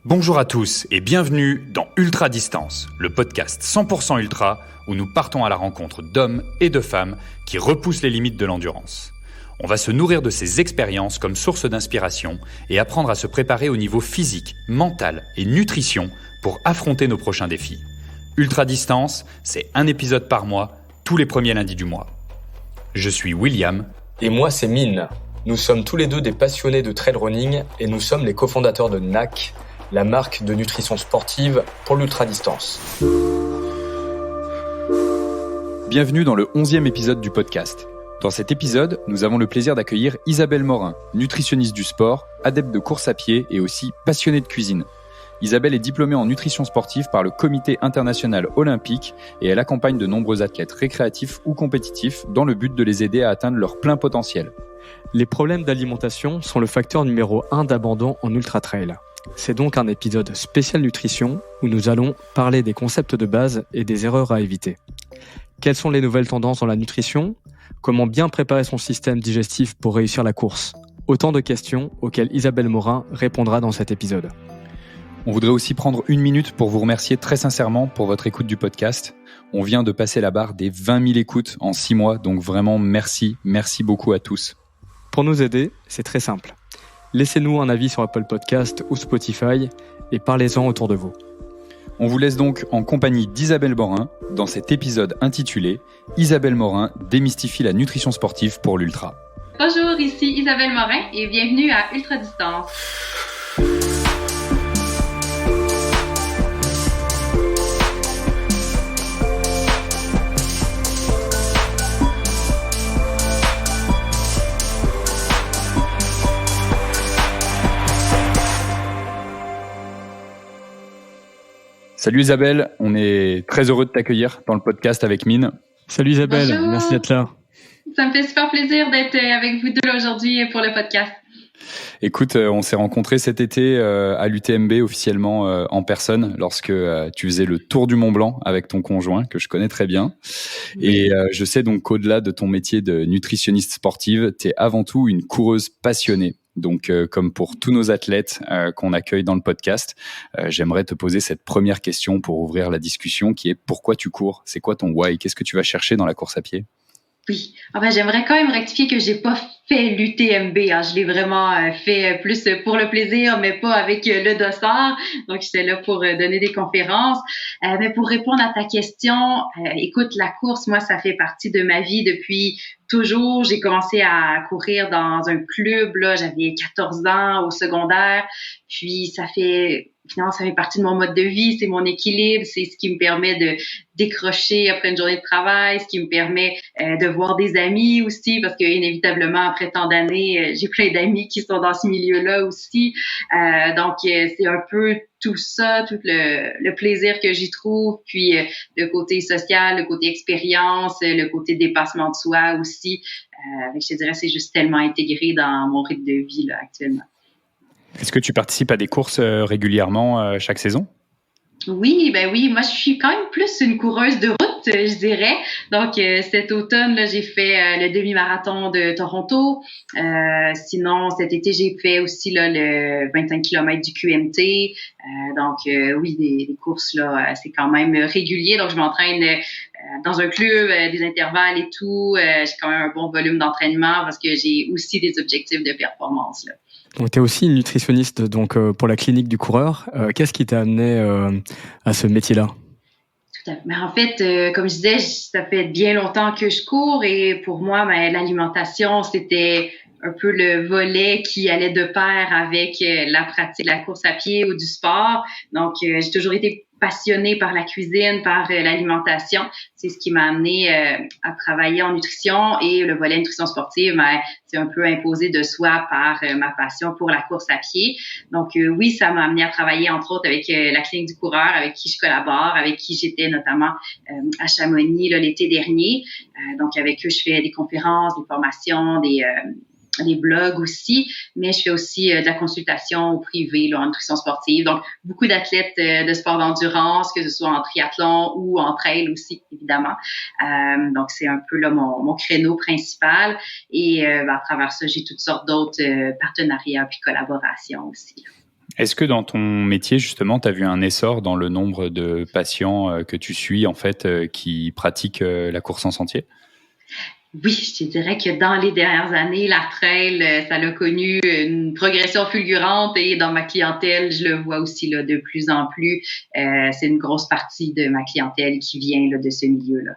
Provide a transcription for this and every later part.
Bonjour à tous et bienvenue dans Ultra Distance, le podcast 100% ultra où nous partons à la rencontre d'hommes et de femmes qui repoussent les limites de l'endurance. On va se nourrir de ces expériences comme source d'inspiration et apprendre à se préparer au niveau physique, mental et nutrition pour affronter nos prochains défis. Ultra Distance, c'est un épisode par mois, tous les premiers lundis du mois. Je suis William. Et moi, c'est Mine. Nous sommes tous les deux des passionnés de trail running et nous sommes les cofondateurs de NAC, la marque de nutrition sportive pour l'ultra-distance. Bienvenue dans le 11e épisode du podcast. Dans cet épisode, nous avons le plaisir d'accueillir Isabelle Morin, nutritionniste du sport, adepte de course à pied et aussi passionnée de cuisine. Isabelle est diplômée en nutrition sportive par le Comité international olympique et elle accompagne de nombreux athlètes récréatifs ou compétitifs dans le but de les aider à atteindre leur plein potentiel. Les problèmes d'alimentation sont le facteur numéro 1 d'abandon en ultra-trail. C'est donc un épisode spécial nutrition où nous allons parler des concepts de base et des erreurs à éviter. Quelles sont les nouvelles tendances dans la nutrition ? Comment bien préparer son système digestif pour réussir la course ? Autant de questions auxquelles Isabelle Morin répondra dans cet épisode. On voudrait aussi prendre une minute pour vous remercier très sincèrement pour votre écoute du podcast. On vient de passer la barre des 20 000 écoutes en 6 mois, donc vraiment merci beaucoup à tous. Pour nous aider, c'est très simple. Laissez-nous un avis sur Apple Podcast ou Spotify et parlez-en autour de vous. On vous laisse donc en compagnie d'Isabelle Morin dans cet épisode intitulé « Isabelle Morin démystifie la nutrition sportive pour l'ultra ». Bonjour, ici Isabelle Morin et bienvenue à Ultra Distance. Salut Isabelle, on est très heureux de t'accueillir dans le podcast avec Mine. Salut Isabelle, Bonjour. Merci d'être là. Ça me fait super plaisir d'être avec vous deux aujourd'hui pour le podcast. Écoute, on s'est rencontrés cet été à l'UTMB officiellement en personne lorsque tu faisais le tour du Mont Blanc avec ton conjoint que je connais très bien. Et je sais donc qu'au-delà de ton métier de nutritionniste sportive, tu es avant tout une coureuse passionnée. Donc, comme pour tous nos athlètes qu'on accueille dans le podcast, j'aimerais te poser cette première question pour ouvrir la discussion qui est pourquoi tu cours ? C'est quoi ton why ? Qu'est-ce que tu vas chercher dans la course à pied ? Oui, j'aimerais quand même rectifier que j'ai pas fait l'UTMB. Je l'ai vraiment fait plus pour le plaisir, mais pas avec le dossard. Donc, j'étais là pour donner des conférences. Mais pour répondre à ta question, écoute, la course, moi, ça fait partie de ma vie depuis toujours. J'ai commencé à courir dans un club, là, j'avais 14 ans au secondaire. Puis, finalement, ça fait partie de mon mode de vie, c'est mon équilibre, c'est ce qui me permet de décrocher après une journée de travail, ce qui me permet de voir des amis aussi, parce que inévitablement, après tant d'années, j'ai plein d'amis qui sont dans ce milieu-là aussi. Donc, c'est un peu tout ça, tout le plaisir que j'y trouve, puis le côté social, le côté expérience, le côté dépassement de soi aussi. Je te dirais, c'est juste tellement intégré dans mon rythme de vie là, actuellement. Est-ce que tu participes à des courses régulièrement chaque saison ? Oui, moi je suis quand même plus une coureuse de route, je dirais. Donc cet automne là, j'ai fait le demi-marathon de Toronto. Sinon cet été, j'ai fait aussi là le 25 km du QMT. Donc oui, des courses là, c'est quand même régulier. Donc je m'entraîne dans un club, des intervalles et tout. J'ai quand même un bon volume d'entraînement parce que j'ai aussi des objectifs de performance là. Donc, tu es aussi une nutritionniste pour la clinique du coureur. Qu'est-ce qui t'a amené à ce métier-là ? Tout à fait. Mais en fait, comme je disais, ça fait bien longtemps que je cours et pour moi, l'alimentation, c'était un peu le volet qui allait de pair avec la pratique de la course à pied ou du sport. Donc, j'ai toujours été passionnée par la cuisine, par l'alimentation. C'est ce qui m'a amenée à travailler en nutrition et le volet nutrition sportive, c'est un peu imposé de soi par ma passion pour la course à pied. Donc oui, ça m'a amenée à travailler entre autres avec la clinique du coureur, avec qui je collabore, avec qui j'étais notamment à Chamonix là, l'été dernier. Donc avec eux, je fais des conférences, des formations, des blogs aussi, mais je fais aussi de la consultation au privé là, en nutrition sportive. Donc, beaucoup d'athlètes de sport d'endurance, que ce soit en triathlon ou en trail aussi, évidemment. Donc, c'est un peu là mon créneau principal. Et à travers ça, j'ai toutes sortes d'autres partenariats puis collaborations aussi. Est-ce que dans ton métier, justement, tu as vu un essor dans le nombre de patients que tu suis, en fait, qui pratiquent la course en sentier? Oui, je te dirais que dans les dernières années, la trail, ça a connu une progression fulgurante et dans ma clientèle, je le vois aussi là, de plus en plus. C'est une grosse partie de ma clientèle qui vient là, de ce milieu-là.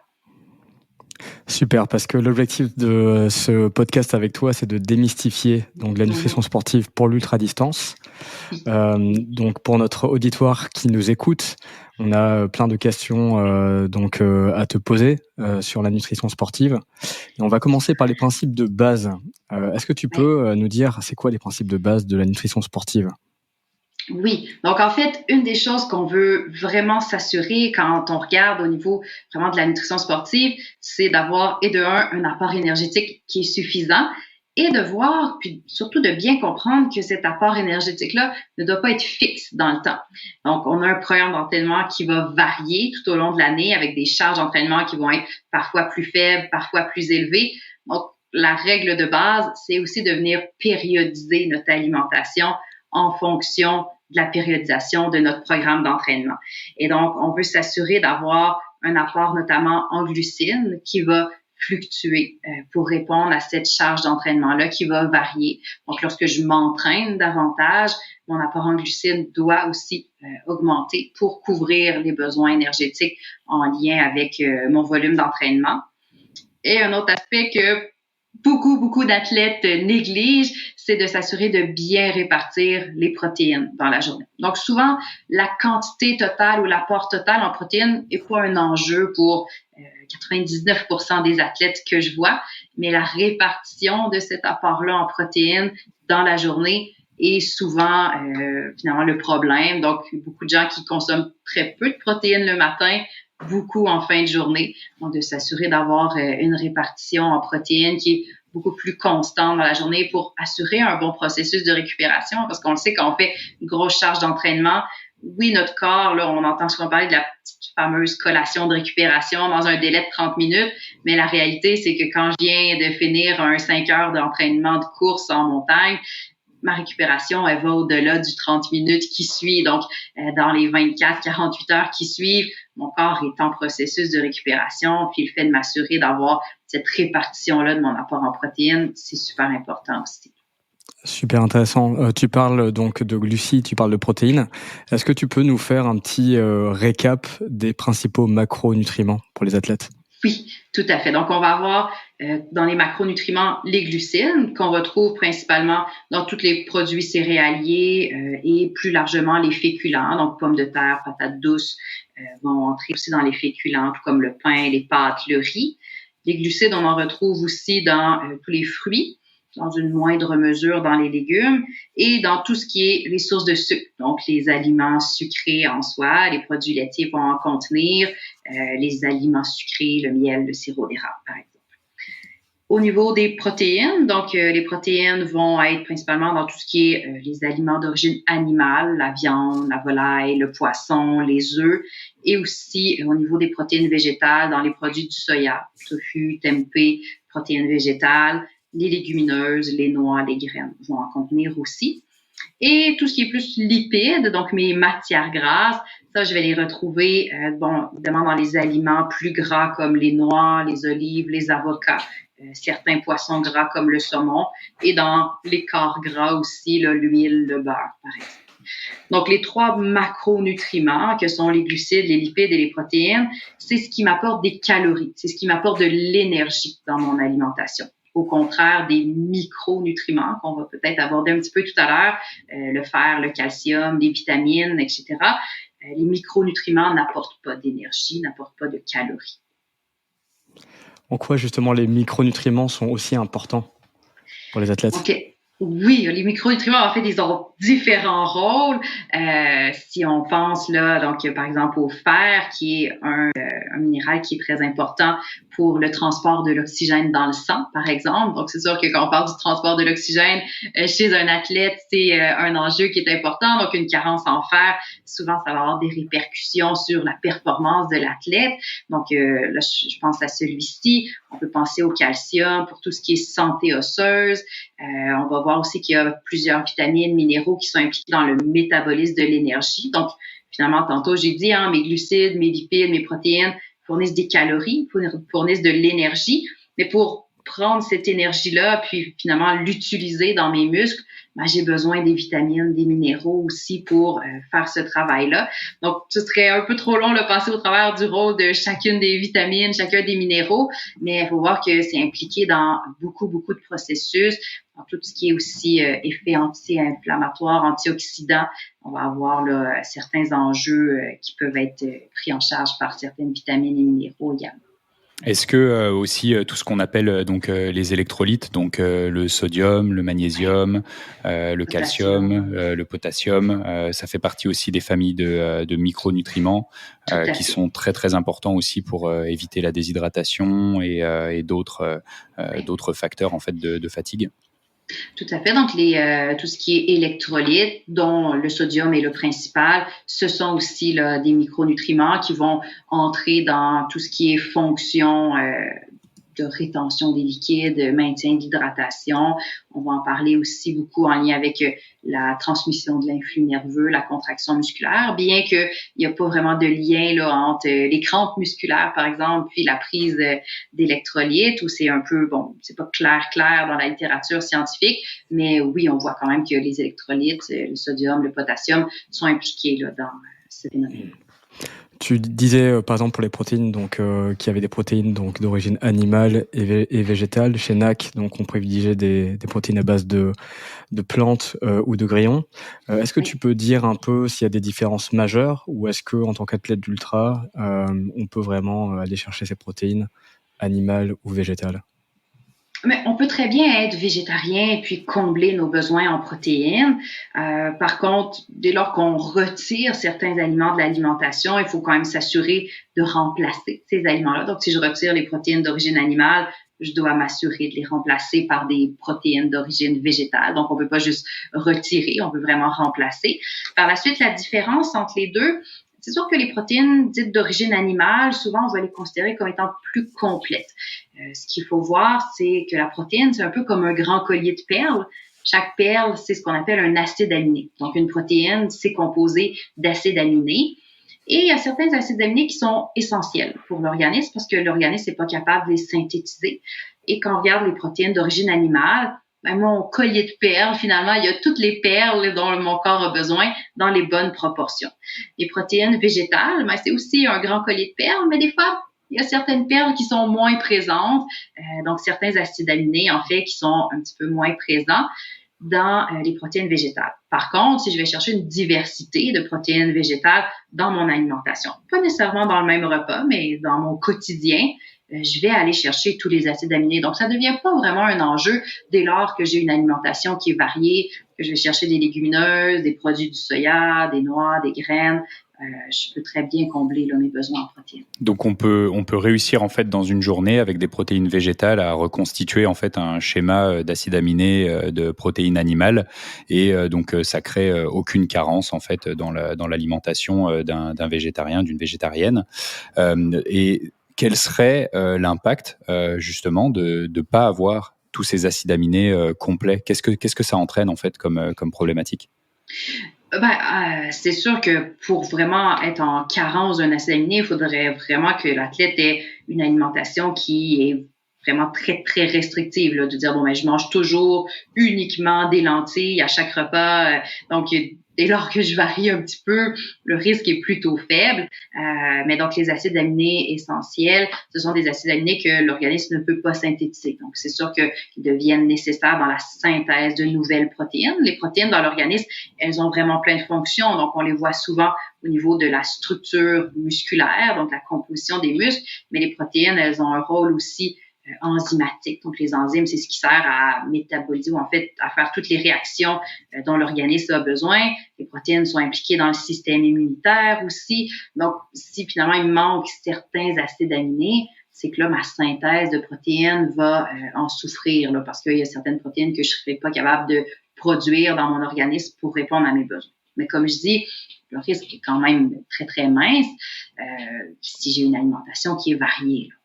Super, parce que l'objectif de ce podcast avec toi, c'est de démystifier donc la nutrition sportive pour l'ultra-distance. Donc pour notre auditoire qui nous écoute, on a plein de questions à te poser sur la nutrition sportive. Et on va commencer par les principes de base. Est-ce que tu peux nous dire c'est quoi les principes de base de la nutrition sportive? Oui, donc en fait, une des choses qu'on veut vraiment s'assurer quand on regarde au niveau vraiment de la nutrition sportive, c'est d'avoir et de un apport énergétique qui est suffisant et de voir, puis surtout de bien comprendre que cet apport énergétique-là ne doit pas être fixe dans le temps. Donc, on a un programme d'entraînement qui va varier tout au long de l'année avec des charges d'entraînement qui vont être parfois plus faibles, parfois plus élevées. Donc, la règle de base, c'est aussi de venir périodiser notre alimentation en fonction de la périodisation de notre programme d'entraînement. Et donc, on veut s'assurer d'avoir un apport notamment en glucides qui va fluctuer pour répondre à cette charge d'entraînement-là qui va varier. Donc, lorsque je m'entraîne davantage, mon apport en glucides doit aussi augmenter pour couvrir les besoins énergétiques en lien avec mon volume d'entraînement. Et un autre aspect que beaucoup d'athlètes négligent, c'est de s'assurer de bien répartir les protéines dans la journée. Donc, souvent, la quantité totale ou l'apport total en protéines n'est pas un enjeu pour 99% des athlètes que je vois, mais la répartition de cet apport-là en protéines dans la journée est souvent finalement le problème. Donc, beaucoup de gens qui consomment très peu de protéines le matin, beaucoup en fin de journée. Donc, de s'assurer d'avoir une répartition en protéines qui est beaucoup plus constante dans la journée pour assurer un bon processus de récupération. Parce qu'on le sait, quand on fait une grosse charge d'entraînement, oui, notre corps, là, on entend souvent parler de la petite fameuse collation de récupération dans un délai de 30 minutes. Mais la réalité, c'est que quand je viens de finir un 5 heures d'entraînement de course en montagne, ma récupération, elle va au-delà du 30 minutes qui suit. Donc, dans les 24-48 heures qui suivent, mon corps est en processus de récupération. Puis, le fait de m'assurer d'avoir cette répartition-là de mon apport en protéines, c'est super important aussi. Super intéressant. Tu parles donc de glucides, tu parles de protéines. Est-ce que tu peux nous faire un petit récap des principaux macronutriments pour les athlètes? Oui, tout à fait. Donc, on va avoir dans les macronutriments les glucides qu'on retrouve principalement dans tous les produits céréaliers et plus largement les féculents, donc pommes de terre, patates douces vont entrer aussi dans les féculents, tout comme le pain, les pâtes, le riz. Les glucides, on en retrouve aussi dans tous les fruits, dans une moindre mesure dans les légumes et dans tout ce qui est les sources de sucre, donc les aliments sucrés en soi, les produits laitiers vont en contenir, les aliments sucrés, le miel, le sirop d'érable, par exemple. Au niveau des protéines, donc les protéines vont être principalement dans tout ce qui est les aliments d'origine animale, la viande, la volaille, le poisson, les œufs, et aussi au niveau des protéines végétales dans les produits du soya, tofu, tempeh, protéines végétales, les légumineuses, les noix, les graines vont en contenir aussi. Et tout ce qui est plus lipides, donc mes matières grasses, ça, je vais les retrouver, évidemment dans les aliments plus gras comme les noix, les olives, les avocats, certains poissons gras comme le saumon, et dans les corps gras aussi, là, l'huile, le beurre, par exemple. Donc, les 3 macronutriments, que sont les glucides, les lipides et les protéines, c'est ce qui m'apporte des calories, c'est ce qui m'apporte de l'énergie dans mon alimentation. Au contraire des micronutriments qu'on va peut-être aborder un petit peu tout à l'heure, le fer, le calcium, les vitamines, etc. Les micronutriments n'apportent pas d'énergie, n'apportent pas de calories. En quoi justement les micronutriments sont aussi importants pour les athlètes? Okay. Oui, les micronutriments, en fait, ils ont différents rôles. Si on pense là, donc par exemple au fer, qui est un minéral qui est très important pour le transport de l'oxygène dans le sang, par exemple. Donc c'est sûr que quand on parle du transport de l'oxygène chez un athlète, c'est un enjeu qui est important. Donc une carence en fer, souvent ça va avoir des répercussions sur la performance de l'athlète. Donc là, je pense à celui-ci. On peut penser au calcium pour tout ce qui est santé osseuse. On va voir voir aussi qu'il y a plusieurs vitamines, minéraux qui sont impliqués dans le métabolisme de l'énergie. Donc, finalement, tantôt, j'ai dit, mes glucides, mes lipides, mes protéines fournissent des calories, fournissent de l'énergie. Mais pour prendre cette énergie-là, puis finalement l'utiliser dans mes muscles, j'ai besoin des vitamines, des minéraux aussi pour faire ce travail-là. Donc, ce serait un peu trop long de passer au travers du rôle de chacune des vitamines, chacun des minéraux, mais il faut voir que c'est impliqué dans beaucoup de processus, dans tout ce qui est aussi effet anti-inflammatoire, antioxydant. On va avoir là, certains enjeux qui peuvent être pris en charge par certaines vitamines et minéraux également. Est-ce que aussi tout ce qu'on appelle donc les électrolytes, donc le sodium, le magnésium, le calcium, le potassium, ça fait partie aussi des familles de micronutriments qui sont très très importants aussi pour éviter la déshydratation et d'autres facteurs en fait de fatigue? Tout à fait. Donc, tout ce qui est électrolytes, dont le sodium est le principal, ce sont aussi là, des micronutriments qui vont entrer dans tout ce qui est fonction de rétention des liquides, maintien d'hydratation. On va en parler aussi beaucoup en lien avec la transmission de l'influx nerveux, la contraction musculaire, bien qu'il n'y a pas vraiment de lien là, entre les crampes musculaires, par exemple, puis la prise d'électrolytes, où c'est un peu, c'est pas clair dans la littérature scientifique, mais oui, on voit quand même que les électrolytes, le sodium, le potassium, sont impliqués là, dans ce phénomène. Tu disais, par exemple, pour les protéines, donc qu'il y avait des protéines donc d'origine animale et végétale. Chez NAC, donc on privilégiait des protéines à base de plantes ou de grillons. Est-ce que tu peux dire un peu s'il y a des différences majeures, ou est-ce que en tant qu'athlète d'ultra, on peut vraiment aller chercher ces protéines animales ou végétales? Mais on peut très bien être végétarien et puis combler nos besoins en protéines. Par contre, dès lors qu'on retire certains aliments de l'alimentation, il faut quand même s'assurer de remplacer ces aliments-là. Donc, si je retire les protéines d'origine animale, je dois m'assurer de les remplacer par des protéines d'origine végétale. Donc, on peut pas juste retirer, on peut vraiment remplacer. Par la suite, la différence entre les deux, c'est sûr que les protéines dites d'origine animale, souvent, on va les considérer comme étant plus complètes. Ce qu'il faut voir, c'est que la protéine, c'est un peu comme un grand collier de perles. Chaque perle, c'est ce qu'on appelle un acide aminé. Donc, une protéine, c'est composé d'acides aminés. Et il y a certains acides aminés qui sont essentiels pour l'organisme parce que l'organisme n'est pas capable de les synthétiser. Et quand on regarde les protéines d'origine animale, mon collier de perles, finalement, il y a toutes les perles dont mon corps a besoin dans les bonnes proportions. Les protéines végétales, c'est aussi un grand collier de perles, mais des fois, il y a certaines perles qui sont moins présentes, donc certains acides aminés, en fait, qui sont un petit peu moins présents dans les protéines végétales. Par contre, si je vais chercher une diversité de protéines végétales dans mon alimentation, pas nécessairement dans le même repas, mais dans mon quotidien, je vais aller chercher tous les acides aminés. Donc, ça ne devient pas vraiment un enjeu dès lors que j'ai une alimentation qui est variée, que je vais chercher des légumineuses, des produits du soya, des noix, des graines. Je peux très bien combler là, mes besoins en protéines. Donc, on peut réussir en fait dans une journée avec des protéines végétales à reconstituer en fait un schéma d'acides aminés de protéines animales et donc ça crée aucune carence en fait dans l'alimentation d'un végétarien, d'une végétarienne. Et quel serait l'impact justement de ne pas avoir tous ces acides aminés complets? Qu'est-ce que ça entraîne en fait comme problématique? C'est sûr que pour vraiment être en carence d'un acide aminé, il faudrait vraiment que l'athlète ait une alimentation qui est vraiment très, très restrictive, là, de dire, je mange toujours uniquement des lentilles à chaque repas. Donc, dès lors que je varie un petit peu, le risque est plutôt faible. Mais donc, les acides aminés essentiels, ce sont des acides aminés que l'organisme ne peut pas synthétiser. Donc, c'est sûr qu'ils deviennent nécessaires dans la synthèse de nouvelles protéines. Les protéines dans l'organisme, elles ont vraiment plein de fonctions. Donc, on les voit souvent au niveau de la structure musculaire, donc la composition des muscles. Mais les protéines, elles ont un rôle aussi enzymatique. Donc, les enzymes, c'est ce qui sert à métaboliser ou en fait à faire toutes les réactions dont l'organisme a besoin. Les protéines sont impliquées dans le système immunitaire aussi. Donc, si finalement il manque certains acides aminés, c'est que là, ma synthèse de protéines va en souffrir là, parce qu'il y a certaines protéines que je ne serai pas capable de produire dans mon organisme pour répondre à mes besoins. Mais comme je dis, le risque est quand même très, très mince si j'ai une alimentation qui est variée, là.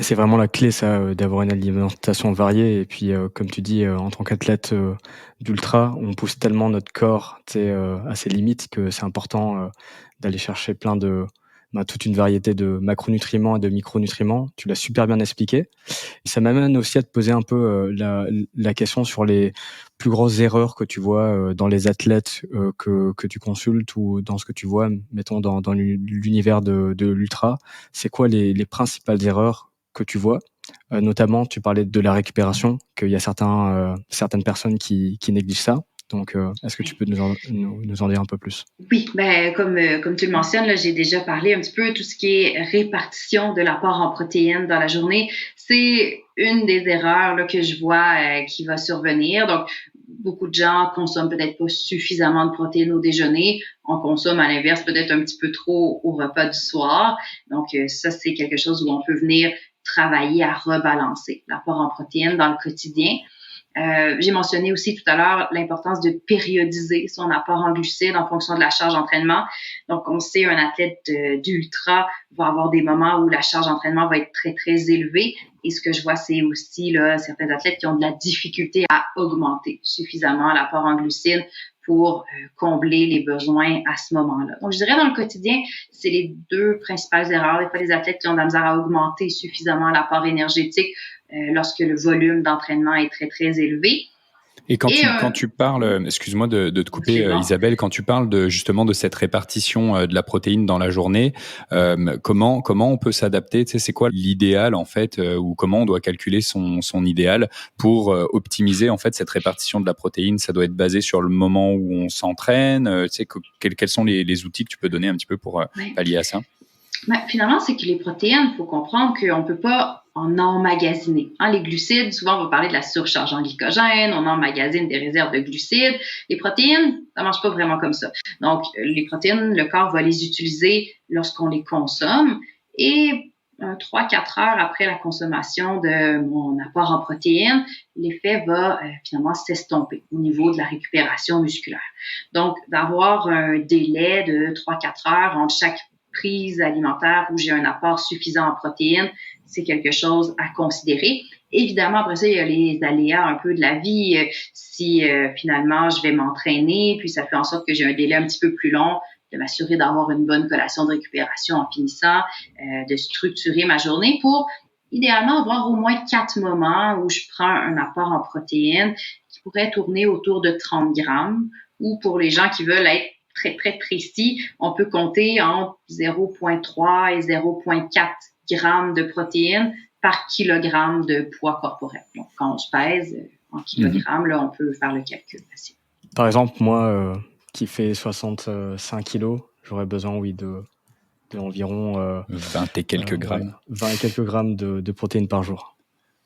C'est vraiment la clé, ça, d'avoir une alimentation variée. Et puis, comme tu dis, en tant qu'athlète d'ultra, on pousse tellement notre corps, à ses limites que c'est important d'aller chercher toute une variété de macronutriments et de micronutriments. Tu l'as super bien expliqué. Et ça m'amène aussi à te poser un peu la question sur les plus grosses erreurs que tu vois dans les athlètes que tu consultes ou dans ce que tu vois, mettons, dans l'univers de l'ultra. C'est quoi les principales erreurs que tu vois? Notamment, tu parlais de la récupération, qu'il y a certaines personnes qui négligent ça. Donc, est-ce que tu peux nous en dire un peu plus? Oui, comme tu le mentionnes, là, j'ai déjà parlé un petit peu tout ce qui est répartition de l'apport en protéines dans la journée. C'est une des erreurs là, que je vois qui va survenir. Donc, beaucoup de gens consomment peut-être pas suffisamment de protéines au déjeuner. On consomme à l'inverse peut-être un petit peu trop au repas du soir. Donc, ça, c'est quelque chose où on peut venir travailler à rebalancer l'apport en protéines dans le quotidien. J'ai mentionné aussi tout à l'heure l'importance de périodiser son apport en glucides en fonction de la charge d'entraînement. Donc, on sait un athlète d'ultra va avoir des moments où la charge d'entraînement va être très, très élevée. Et ce que je vois, c'est aussi là, certains athlètes qui ont de la difficulté à augmenter suffisamment l'apport en glucides pour combler les besoins à ce moment-là. Donc, je dirais dans le quotidien, c'est les deux principales erreurs. Des fois, les athlètes qui ont de la misère à augmenter suffisamment l'apport énergétique lorsque le volume d'entraînement est très, très élevé. Et quand tu parles, excuse-moi de te couper, Isabelle, quand tu parles justement de cette répartition de la protéine dans la journée, comment on peut s'adapter? Tu sais, c'est quoi l'idéal en fait, ou comment on doit calculer son idéal pour optimiser en fait cette répartition de la protéine? Ça doit être basé sur le moment où on s'entraîne. Tu sais, quels sont les outils que tu peux donner un petit peu pour pallier à ça? Finalement, c'est que les protéines, il faut comprendre qu'on ne peut pas en emmagasiner. Les glucides, souvent, on va parler de la surcharge en glycogène, on emmagasine des réserves de glucides. Les protéines, ça ne marche pas vraiment comme ça. Donc, les protéines, le corps va les utiliser lorsqu'on les consomme et 3-4 heures après la consommation de mon apport en protéines, l'effet va finalement s'estomper au niveau de la récupération musculaire. Donc, d'avoir un délai de 3-4 heures entre chaque prise alimentaire où j'ai un apport suffisant en protéines, c'est quelque chose à considérer. Évidemment, après ça, il y a les aléas un peu de la vie. Si finalement, je vais m'entraîner, puis ça fait en sorte que j'ai un délai un petit peu plus long, de m'assurer d'avoir une bonne collation de récupération en finissant, de structurer ma journée pour idéalement avoir au moins 4 moments où je prends un apport en protéines qui pourrait tourner autour de 30 grammes, ou pour les gens qui veulent être très, très précis, on peut compter entre 0,3 et 0,4 grammes de protéines par kilogramme de poids corporel. Donc, quand on se pèse en kilogrammes, là, on peut faire le calcul facile. Par exemple, moi, qui fais 65 kilos, j'aurais besoin, oui, d'environ 20 et quelques grammes. 20 et quelques grammes de protéines par jour.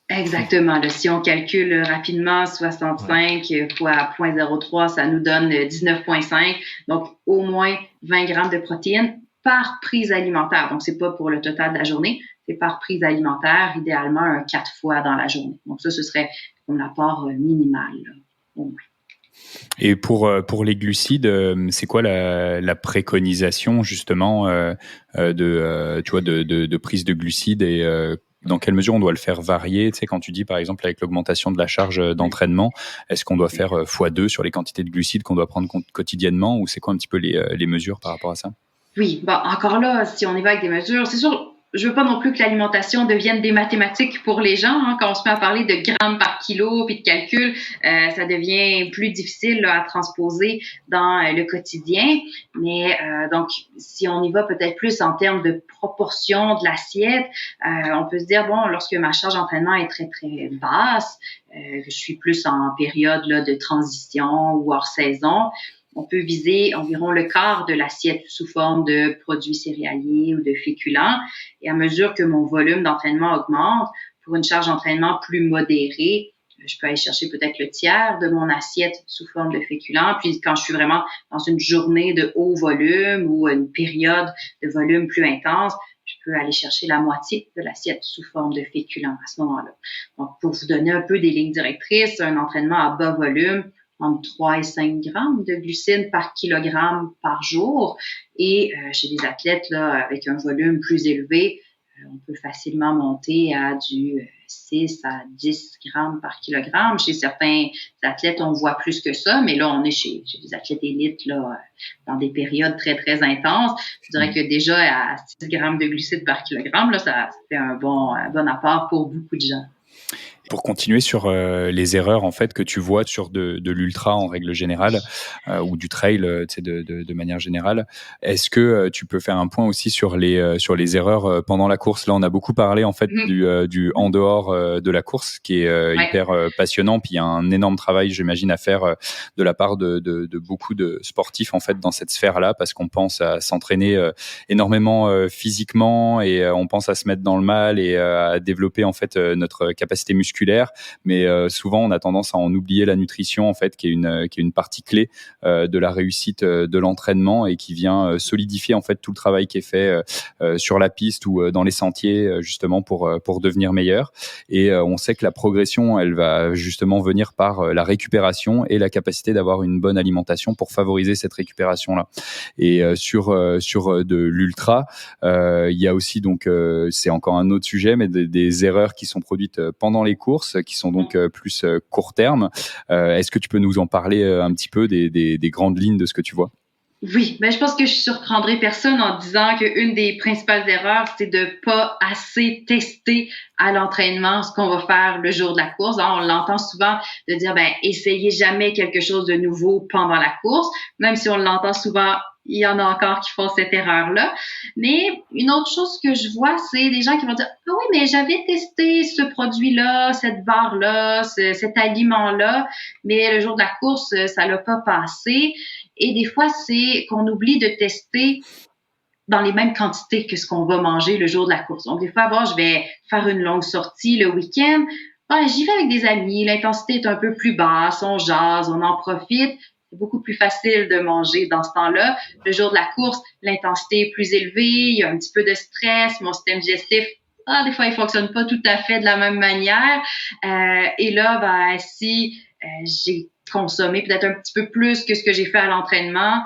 Exactement. Là, si on calcule rapidement 65 fois 0,03, ça nous donne 19,5. Donc, au moins 20 grammes de protéines par prise alimentaire. Donc, c'est pas pour le total de la journée, c'est par prise alimentaire, idéalement 4 fois dans la journée. Donc, ça, ce serait comme l'apport minimal, là, au moins. Et pour les glucides, c'est quoi la préconisation justement de prise de glucides et dans quelle mesure on doit le faire varier? Tu sais, quand tu dis par exemple avec l'augmentation de la charge d'entraînement, est-ce qu'on doit faire x2 sur les quantités de glucides qu'on doit prendre quotidiennement, ou c'est quoi un petit peu les mesures par rapport à ça? Oui, encore là, si on y va avec des mesures, c'est sûr. Je veux pas non plus que l'alimentation devienne des mathématiques pour les gens. Quand on se met à parler de grammes par kilo puis de calcul, ça devient plus difficile là, à transposer dans le quotidien. Mais donc, si on y va peut-être plus en termes de proportion de l'assiette, on peut se dire, bon, lorsque ma charge d'entraînement est très, très basse, que je suis plus en période là, de transition ou hors saison, on peut viser environ le quart de l'assiette sous forme de produits céréaliers ou de féculents. Et à mesure que mon volume d'entraînement augmente, pour une charge d'entraînement plus modérée, je peux aller chercher peut-être le tiers de mon assiette sous forme de féculents. Puis quand je suis vraiment dans une journée de haut volume ou une période de volume plus intense, je peux aller chercher la moitié de l'assiette sous forme de féculents à ce moment-là. Donc, pour vous donner un peu des lignes directrices, un entraînement à bas volume, entre 3 et 5 grammes de glucides par kilogramme par jour. Et chez des athlètes là, avec un volume plus élevé, On peut facilement monter à du 6 à 10 grammes par kilogramme. Chez certains athlètes, on voit plus que ça, mais là, on est chez des athlètes élites là, dans des périodes très, très intenses. Je dirais que déjà à 6 grammes de glucides par kilogramme, là, ça fait un bon apport pour beaucoup de gens. Pour continuer sur les erreurs en fait que tu vois sur de l'ultra en règle générale ou du trail de manière générale, est-ce que tu peux faire un point aussi sur les erreurs pendant la course? Là, on a beaucoup parlé en fait du en dehors de la course qui est hyper passionnant. Puis il y a un énorme travail, j'imagine, à faire de la part de beaucoup de sportifs en fait dans cette sphère-là, parce qu'on pense à s'entraîner énormément physiquement et on pense à se mettre dans le mal et à développer en fait notre capacité musculaire, mais souvent on a tendance à en oublier la nutrition en fait, qui est une partie clé de la réussite de l'entraînement et qui vient solidifier en fait tout le travail qui est fait sur la piste ou dans les sentiers justement pour devenir meilleur. Et on sait que la progression, elle va justement venir par la récupération et la capacité d'avoir une bonne alimentation pour favoriser cette récupération là. Et sur de l'ultra, il y a aussi donc c'est encore un autre sujet, mais des erreurs qui sont produites pendant les courses, qui sont donc plus court terme. Est-ce que tu peux nous en parler un petit peu des grandes lignes de ce que tu vois? Oui, mais je pense que je surprendrai personne en disant qu'une des principales erreurs, c'est de pas assez tester à l'entraînement ce qu'on va faire le jour de la course. On l'entend souvent de dire, essayez jamais quelque chose de nouveau pendant la course, même si on l'entend souvent. Il y en a encore qui font cette erreur-là. Mais une autre chose que je vois, c'est des gens qui vont dire « Ah oui, mais j'avais testé ce produit-là, cette barre-là, cet aliment-là, mais le jour de la course, ça l'a pas passé. » Et des fois, c'est qu'on oublie de tester dans les mêmes quantités que ce qu'on va manger le jour de la course. Donc, des fois, je vais faire une longue sortie le week-end. J'y vais avec des amis, l'intensité est un peu plus basse, on jase, on en profite. C'est beaucoup plus facile de manger dans ce temps-là. Le jour de la course, l'intensité est plus élevée, il y a un petit peu de stress, mon système digestif, des fois, il fonctionne pas tout à fait de la même manière. Et là, si j'ai consommé peut-être un petit peu plus que ce que j'ai fait à l'entraînement,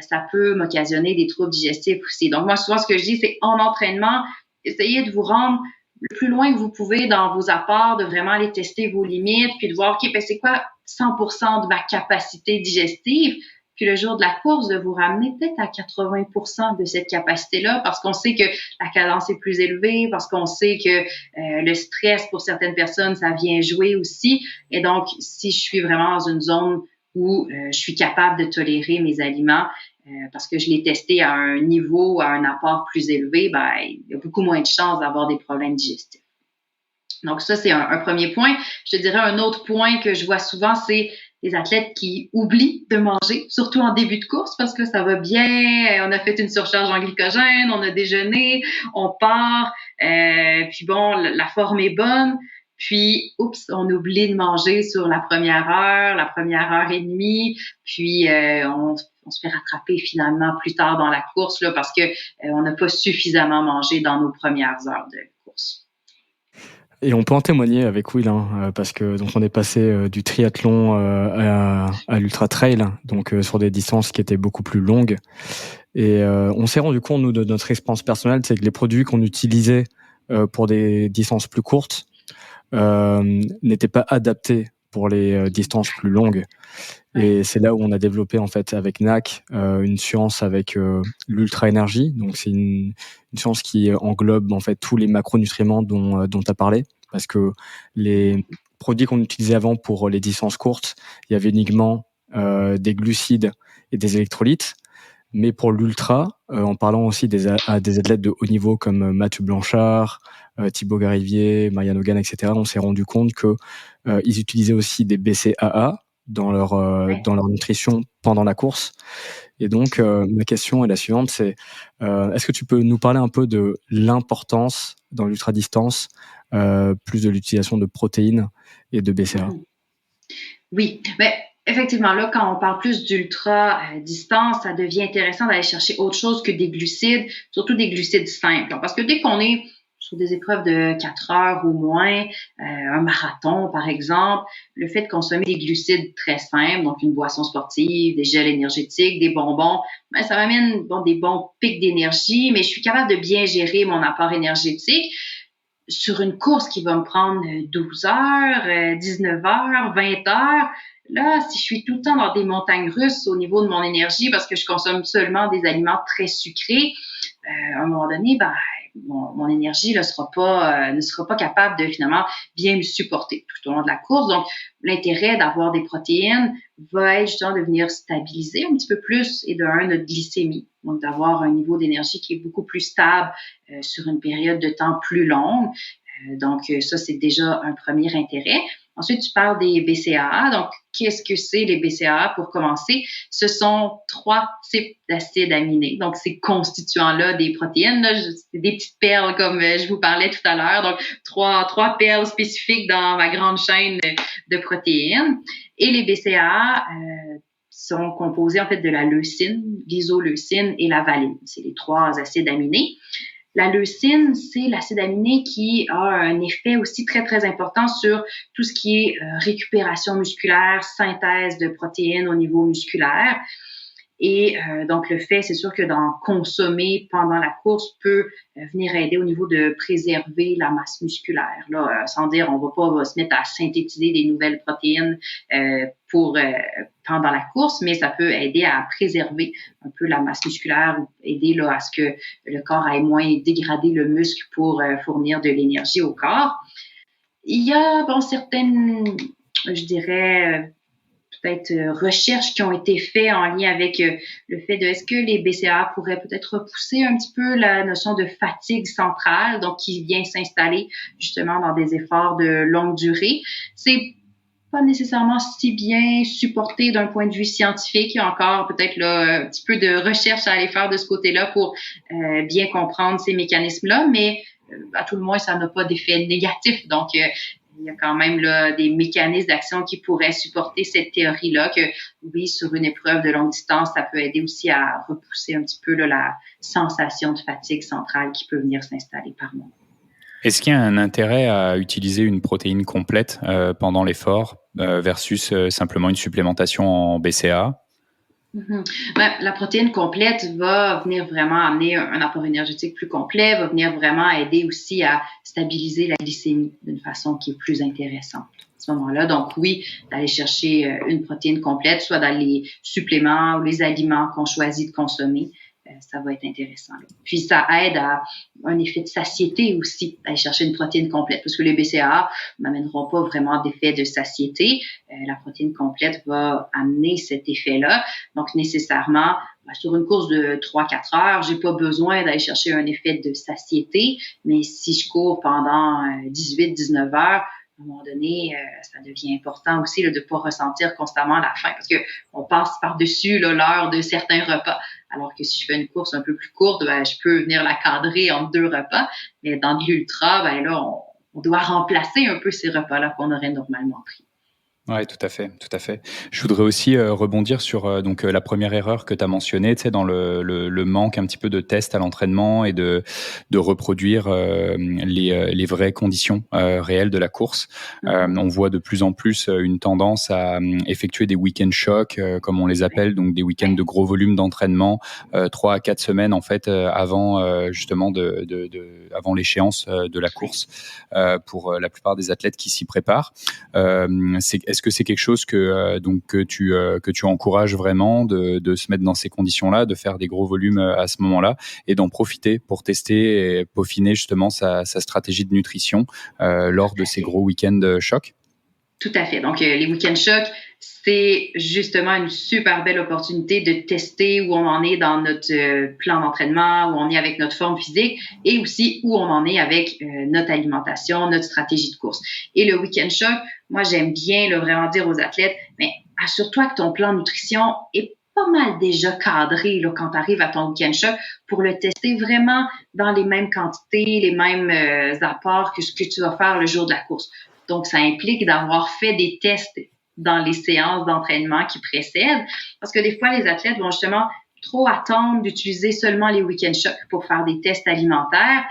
ça peut m'occasionner des troubles digestifs aussi. Donc, moi, souvent, ce que je dis, c'est en entraînement, essayez de vous rendre le plus loin que vous pouvez dans vos apports, de vraiment aller tester vos limites, puis de voir, OK, c'est quoi 100% de ma capacité digestive? Puis le jour de la course, de vous ramener peut-être à 80% de cette capacité-là, parce qu'on sait que la cadence est plus élevée, parce qu'on sait que le stress, pour certaines personnes, ça vient jouer aussi. Et donc, si je suis vraiment dans une zone où je suis capable de tolérer mes aliments, parce que je l'ai testé à un niveau, à un apport plus élevé, il y a beaucoup moins de chances d'avoir des problèmes digestifs. Donc ça, c'est un premier point. Je te dirais un autre point que je vois souvent, c'est les athlètes qui oublient de manger, surtout en début de course, parce que ça va bien, on a fait une surcharge en glycogène, on a déjeuné, on part, puis la forme est bonne, puis on oublie de manger sur la première heure et demie, puis on se fait rattraper finalement plus tard dans la course là, parce que on n'a pas suffisamment mangé dans nos premières heures de course. Et on peut en témoigner avec Will, parce que donc on est passé du triathlon à l'ultra trail, donc sur des distances qui étaient beaucoup plus longues. Et on s'est rendu compte, nous, de notre expérience personnelle, c'est que les produits qu'on utilisait pour des distances plus courtes n'étaient pas adaptés pour les distances plus longues. Et c'est là où on a développé en fait avec NAC une science avec l'ultra énergie. Donc c'est une science qui englobe en fait tous les macronutriments dont tu as parlé, parce que les produits qu'on utilisait avant pour les distances courtes, il y avait uniquement des glucides et des électrolytes. Mais pour l'ultra, en parlant aussi à des athlètes de haut niveau comme Mathieu Blanchard, Thibaut Garivier, Marianne Hogan, etc., on s'est rendu compte que ils utilisaient aussi des BCAA dans leur nutrition pendant la course. Et donc, ma question est la suivante, c'est est-ce que tu peux nous parler un peu de l'importance dans l'ultra-distance, plus de l'utilisation de protéines et de BCAA? Oui, mais effectivement, là, quand on parle plus d'ultra-distance, ça devient intéressant d'aller chercher autre chose que des glucides, surtout des glucides simples. Parce que dès qu'on est sur des épreuves de 4 heures ou moins, un marathon par exemple, le fait de consommer des glucides très simples, donc une boisson sportive, des gels énergétiques, des bonbons, ben, ça m'amène des bons pics d'énergie, mais je suis capable de bien gérer mon apport énergétique. Sur une course qui va me prendre 12 heures, 19 heures, 20 heures, là, si je suis tout le temps dans des montagnes russes au niveau de mon énergie parce que je consomme seulement des aliments très sucrés, à un moment donné, ben, mon énergie là, ne sera pas capable de finalement bien me supporter tout au long de la course. Donc, l'intérêt d'avoir des protéines va être justement de venir stabiliser un petit peu plus et notre glycémie. Donc, d'avoir un niveau d'énergie qui est beaucoup plus stable sur une période de temps plus longue. Donc, ça, c'est déjà un premier intérêt. Ensuite, tu parles des BCAA. Donc, qu'est-ce que c'est les BCAA pour commencer? Ce sont 3 types d'acides aminés. Donc, ces constituants-là des protéines, là, c'est des petites perles comme je vous parlais tout à l'heure. Donc, trois perles spécifiques dans ma grande chaîne de protéines. Et les BCAA sont composés en fait de la leucine, l'isoleucine et la valine. C'est les 3 acides aminés. La leucine, c'est l'acide aminé qui a un effet aussi très, très important sur tout ce qui est récupération musculaire, synthèse de protéines au niveau musculaire. Et donc, le fait, c'est sûr que d'en consommer pendant la course peut venir aider au niveau de préserver la masse musculaire. Là, sans dire, on va se mettre à synthétiser des nouvelles protéines pendant la course, mais ça peut aider à préserver un peu la masse musculaire ou aider là, à ce que le corps aille moins dégrader le muscle pour fournir de l'énergie au corps. Il y a certaines, je dirais, peut-être recherches qui ont été faites en lien avec le fait de est-ce que les BCAA pourraient peut-être repousser un petit peu la notion de fatigue centrale, donc qui vient s'installer justement dans des efforts de longue durée. C'est pas nécessairement si bien supporté d'un point de vue scientifique. Il y a encore peut-être là, un petit peu de recherche à aller faire de ce côté-là pour bien comprendre ces mécanismes-là, mais à tout le moins, ça n'a pas d'effet négatif. Donc, il y a quand même là, des mécanismes d'action qui pourraient supporter cette théorie-là que, oui, sur une épreuve de longue distance, ça peut aider aussi à repousser un petit peu là, la sensation de fatigue centrale qui peut venir s'installer par moment. Est-ce qu'il y a un intérêt à utiliser une protéine complète pendant l'effort versus simplement une supplémentation en BCAA? La protéine complète va venir vraiment amener un apport énergétique plus complet, va venir vraiment aider aussi à stabiliser la glycémie d'une façon qui est plus intéressante à ce moment-là. Donc oui, d'aller chercher une protéine complète, soit dans les suppléments ou les aliments qu'on choisit de consommer, ça va être intéressant. Là. Puis ça aide à un effet de satiété aussi, d'aller chercher une protéine complète, parce que les BCAA n'amèneront pas vraiment d'effet de satiété. La protéine complète va amener cet effet-là. Donc nécessairement, sur une course de 3-4 heures, j'ai pas besoin d'aller chercher un effet de satiété, mais si je cours pendant 18-19 heures, à un moment donné, ça devient important aussi là, de ne pas ressentir constamment la faim parce qu'on passe par-dessus là, l'heure de certains repas. Alors que si je fais une course un peu plus courte, je peux venir la cadrer entre 2 repas. Mais dans de l'ultra, là, on doit remplacer un peu ces repas-là qu'on aurait normalement pris. Oui, tout à fait, tout à fait. Je voudrais aussi rebondir sur donc la première erreur que tu as mentionnée, tu sais, dans le manque un petit peu de tests à l'entraînement et de reproduire les vraies conditions réelles de la course. On voit de plus en plus une tendance à effectuer des week-end shocks, comme on les appelle, donc des week-ends de gros volume d'entraînement, 3 à 4 semaines en fait avant justement avant l'échéance de la course pour la plupart des athlètes qui s'y préparent. Est-ce que c'est quelque chose que tu encourages vraiment de se mettre dans ces conditions-là, de faire des gros volumes à ce moment-là et d'en profiter pour tester et peaufiner justement sa stratégie de nutrition lors de ces gros week-ends chocs? Tout à fait. Donc, les week-end chocs, c'est justement une super belle opportunité de tester où on en est dans notre plan d'entraînement, où on est avec notre forme physique et aussi où on en est avec notre alimentation, notre stratégie de course. Et le week-end choc, moi, j'aime bien vraiment dire aux athlètes, mais assure-toi que ton plan de nutrition est pas mal déjà cadré là, quand tu arrives à ton week-end choc pour le tester vraiment dans les mêmes quantités, les mêmes apports que ce que tu vas faire le jour de la course. Donc, ça implique d'avoir fait des tests dans les séances d'entraînement qui précèdent parce que des fois, les athlètes vont justement trop attendre d'utiliser seulement les week-end chocs pour faire des tests alimentaires.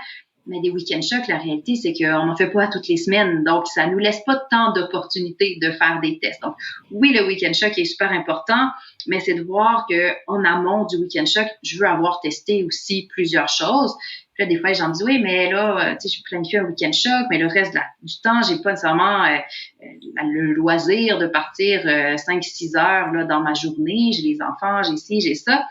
Mais des week-end shocks, la réalité, c'est qu'on n'en fait pas toutes les semaines. Donc, ça nous laisse pas tant d'opportunités de faire des tests. Donc, oui, le week-end shock est super important, mais c'est de voir qu'en amont du week-end shock, je veux avoir testé aussi plusieurs choses. Puis là, des fois, les gens me disent, oui, mais là, tu sais, je planifie un week-end choc, mais le reste du temps, j'ai pas nécessairement le loisir de partir 5-6 heures là, dans ma journée. J'ai les enfants, j'ai ci, j'ai ça.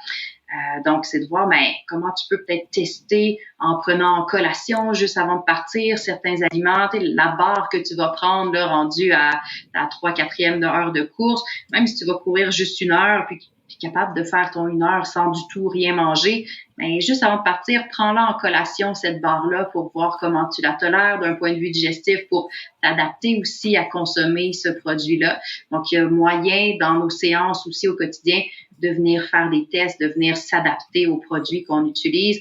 Donc, c'est de voir comment tu peux peut-être tester en prenant en collation juste avant de partir certains aliments, la barre que tu vas prendre là, rendue à la 3/4e heure de course, même si tu vas courir juste 1 heure, puis capable de faire ton 1 heure sans du tout rien manger, mais juste avant de partir, prends-la en collation, cette barre-là, pour voir comment tu la tolères d'un point de vue digestif, pour t'adapter aussi à consommer ce produit-là. Donc, il y a moyen dans nos séances aussi au quotidien de venir faire des tests, de venir s'adapter aux produits qu'on utilise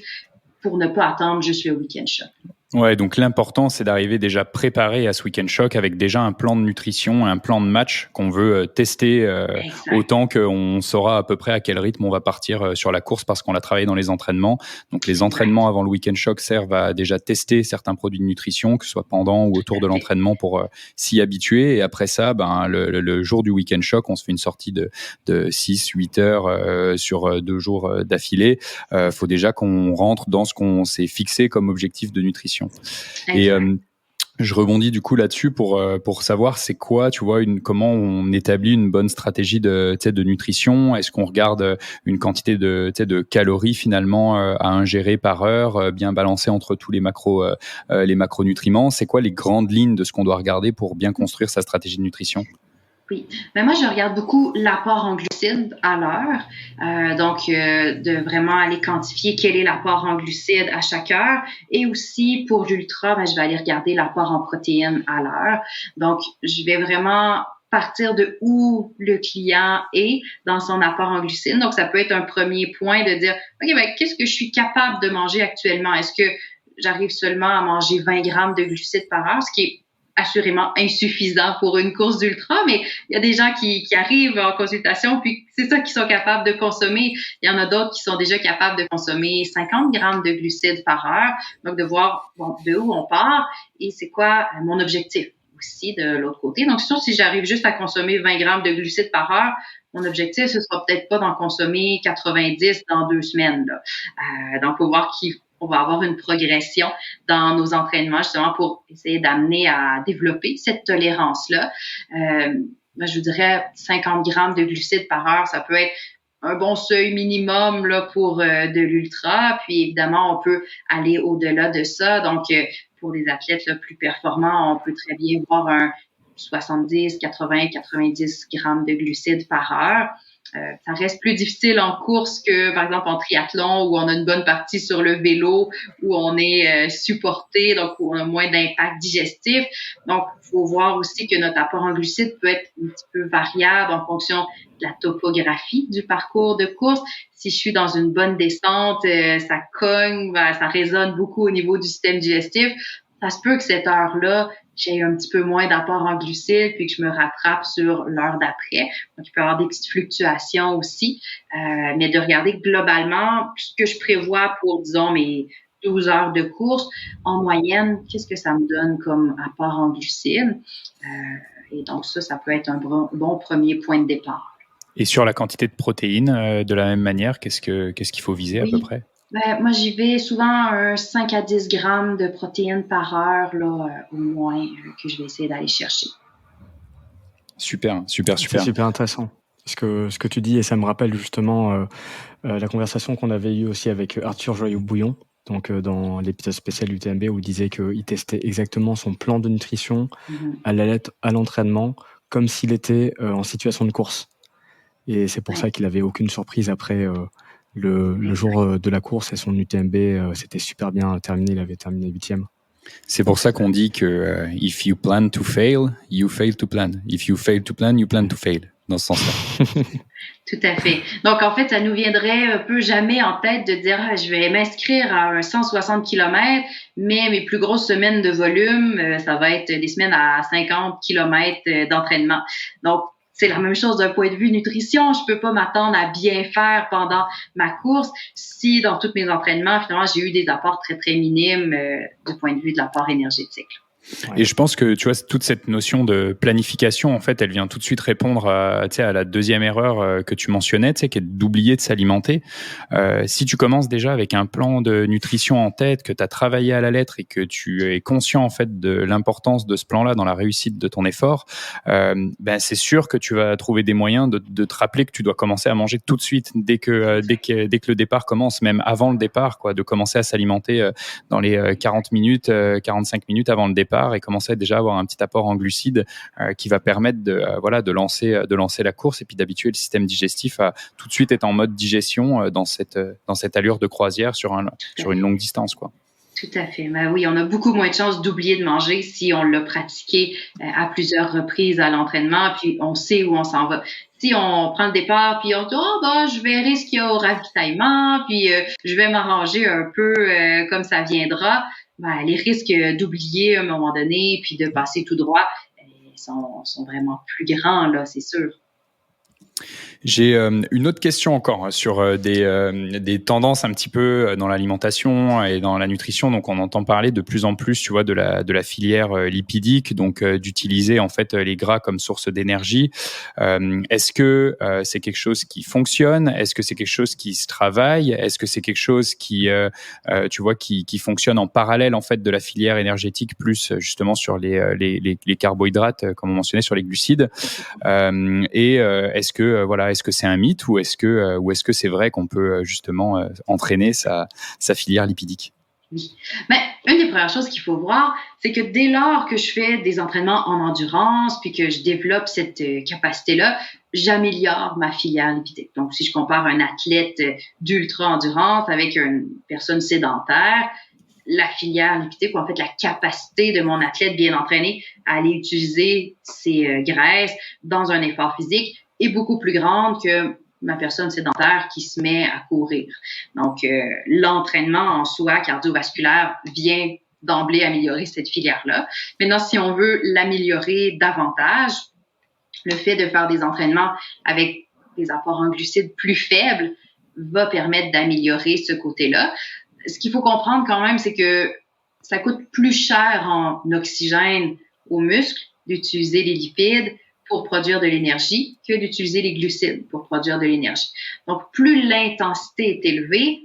pour ne pas attendre juste le week-end shock. Ouais, donc l'important, c'est d'arriver déjà préparé à ce week-end shock avec déjà un plan de nutrition, un plan de match qu'on veut tester autant qu'on saura à peu près à quel rythme on va partir sur la course parce qu'on l'a travaillé dans les entraînements. Donc les entraînements avant le week-end shock servent à déjà tester certains produits de nutrition, que ce soit pendant ou autour de l'entraînement pour s'y habituer. Et après ça, le jour du week-end shock, on se fait une sortie de 6-8 heures sur 2 jours d'affilée. Faut déjà qu'on rentre dans ce qu'on s'est fixé comme objectif de nutrition. Et je rebondis du coup là-dessus pour savoir c'est quoi, tu vois, comment on établit une bonne stratégie de nutrition. Est-ce qu'on regarde une quantité de calories finalement à ingérer par heure, bien balancée entre tous les macronutriments? C'est quoi les grandes lignes de ce qu'on doit regarder pour bien construire sa stratégie de nutrition? Oui, mais moi je regarde beaucoup l'apport en glucides à l'heure, donc de vraiment aller quantifier quel est l'apport en glucides à chaque heure, et aussi pour l'ultra, je vais aller regarder l'apport en protéines à l'heure. Donc je vais vraiment partir de où le client est dans son apport en glucides. Donc ça peut être un premier point de dire ok, qu'est-ce que je suis capable de manger actuellement? Est-ce que j'arrive seulement à manger 20 grammes de glucides par heure, ce qui est assurément insuffisant pour une course d'ultra, mais il y a des gens qui arrivent en consultation, puis c'est ça qu'ils sont capables de consommer. Il y en a d'autres qui sont déjà capables de consommer 50 grammes de glucides par heure. Donc, de voir de où on part et c'est quoi mon objectif aussi de l'autre côté. Donc, c'est sûr, si j'arrive juste à consommer 20 grammes de glucides par heure, mon objectif, ce sera peut-être pas d'en consommer 90 dans 2 semaines. Là. Donc, faut voir on va avoir une progression dans nos entraînements justement pour essayer d'amener à développer cette tolérance-là. Je vous dirais 50 grammes de glucides par heure, ça peut être un bon seuil minimum là, pour de l'ultra. Puis évidemment, on peut aller au-delà de ça. Donc, pour les athlètes là, plus performants, on peut très bien voir un 70, 80, 90 grammes de glucides par heure. Ça reste plus difficile en course que, par exemple, en triathlon où on a une bonne partie sur le vélo, où on est supporté, donc où on a moins d'impact digestif. Donc, il faut voir aussi que notre apport en glucides peut être un petit peu variable en fonction de la topographie du parcours de course. Si je suis dans une bonne descente, ça cogne, ça résonne beaucoup au niveau du système digestif. Ça se peut que cette heure-là, j'ai un petit peu moins d'apport en glucides puis que je me rattrape sur l'heure d'après. Donc, il peut y avoir des petites fluctuations aussi. Mais de regarder globalement ce que je prévois pour, disons, mes 12 heures de course, en moyenne, qu'est-ce que ça me donne comme apport en glucides? Et donc, ça peut être un bon premier point de départ. Et sur la quantité de protéines, de la même manière, qu'est-ce qu'il faut viser à peu près? Moi, j'y vais souvent 5 à 10 grammes de protéines par heure, là, au moins, que je vais essayer d'aller chercher. Super. C'est super intéressant. Ce que tu dis, et ça me rappelle justement la conversation qu'on avait eue aussi avec Arthur Joyeux-Bouillon, donc dans l'épisode spécial UTMB, où il disait qu'il testait exactement son plan de nutrition à l'entraînement, comme s'il était en situation de course. Et c'est pour ça qu'il n'avait aucune surprise après le jour de la course, et son UTMB c'était super bien terminé, il avait terminé 8e. C'est pour ça qu'on dit que if you plan to fail, you fail to plan. If you fail to plan, you plan to fail. Dans ce sens-là. Tout à fait. Donc, en fait, ça nous viendrait un peu jamais en tête de dire je vais m'inscrire à un 160 km, mais mes plus grosses semaines de volume, ça va être des semaines à 50 km d'entraînement. Donc, c'est la même chose d'un point de vue nutrition. Je peux pas m'attendre à bien faire pendant ma course si dans tous mes entraînements, finalement, j'ai eu des apports très, très minimes du point de vue de l'apport énergétique. Ouais. Et je pense que tu vois toute cette notion de planification, en fait, elle vient tout de suite répondre à la deuxième erreur que tu mentionnais, qui est d'oublier de s'alimenter. Si tu commences déjà avec un plan de nutrition en tête, que tu as travaillé à la lettre et que tu es conscient en fait de l'importance de ce plan-là dans la réussite de ton effort, c'est sûr que tu vas trouver des moyens de te rappeler que tu dois commencer à manger tout de suite dès que le départ commence, même avant le départ, quoi, de commencer à s'alimenter dans les 40 minutes, 45 minutes avant le départ, et commencer déjà à avoir un petit apport en glucides qui va permettre de lancer la course et puis d'habituer le système digestif à tout de suite être en mode digestion dans cette allure de croisière sur une longue distance, quoi. Tout à fait. Ben oui, on a beaucoup moins de chances d'oublier de manger si on l'a pratiqué à plusieurs reprises à l'entraînement, puis on sait où on s'en va. Si on prend le départ, puis on dit je verrai ce qu'il y a au ravitaillement, puis je vais m'arranger un peu comme ça viendra. Les risques d'oublier à un moment donné, puis de passer tout droit, sont vraiment plus grands là, c'est sûr. J'ai une autre question encore sur des tendances un petit peu dans l'alimentation et dans la nutrition. Donc, on entend parler de plus en plus, tu vois, de la filière lipidique, donc d'utiliser en fait les gras comme source d'énergie. Est-ce que c'est quelque chose qui fonctionne? Est-ce que c'est quelque chose qui se travaille? Est-ce que c'est quelque chose qui fonctionne en parallèle en fait de la filière énergétique, plus justement sur les carbohydrates, comme on mentionnait, sur les glucides? Est-ce que c'est un mythe ou est-ce que c'est vrai qu'on peut justement entraîner sa filière lipidique? Oui. Une des premières choses qu'il faut voir, c'est que dès lors que je fais des entraînements en endurance puis que je développe cette capacité-là, j'améliore ma filière lipidique. Donc, si je compare un athlète d'ultra-endurance avec une personne sédentaire, la filière lipidique, ou en fait la capacité de mon athlète bien entraîné à aller utiliser ses graisses dans un effort physique est beaucoup plus grande que ma personne sédentaire qui se met à courir. Donc, l'entraînement en soi cardiovasculaire vient d'emblée améliorer cette filière-là. Maintenant, si on veut l'améliorer davantage, le fait de faire des entraînements avec des apports en glucides plus faibles va permettre d'améliorer ce côté-là. Ce qu'il faut comprendre quand même, c'est que ça coûte plus cher en oxygène aux muscles d'utiliser les lipides pour produire de l'énergie que d'utiliser les glucides pour produire de l'énergie. Donc, plus l'intensité est élevée,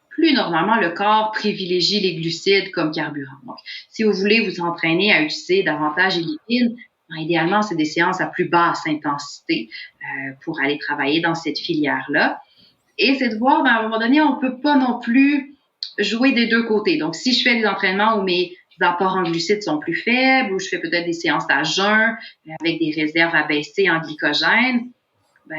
plus normalement le corps privilégie les glucides comme carburant. Donc, si vous voulez vous entraîner à utiliser davantage les lipides, idéalement, c'est des séances à plus basse intensité pour aller travailler dans cette filière-là. Et c'est de voir, à un moment donné, on peut pas non plus jouer des deux côtés. Donc, si je fais des entraînements où mes apports en glucides sont plus faibles, où je fais peut-être des séances à jeun avec des réserves abaissées en glycogène,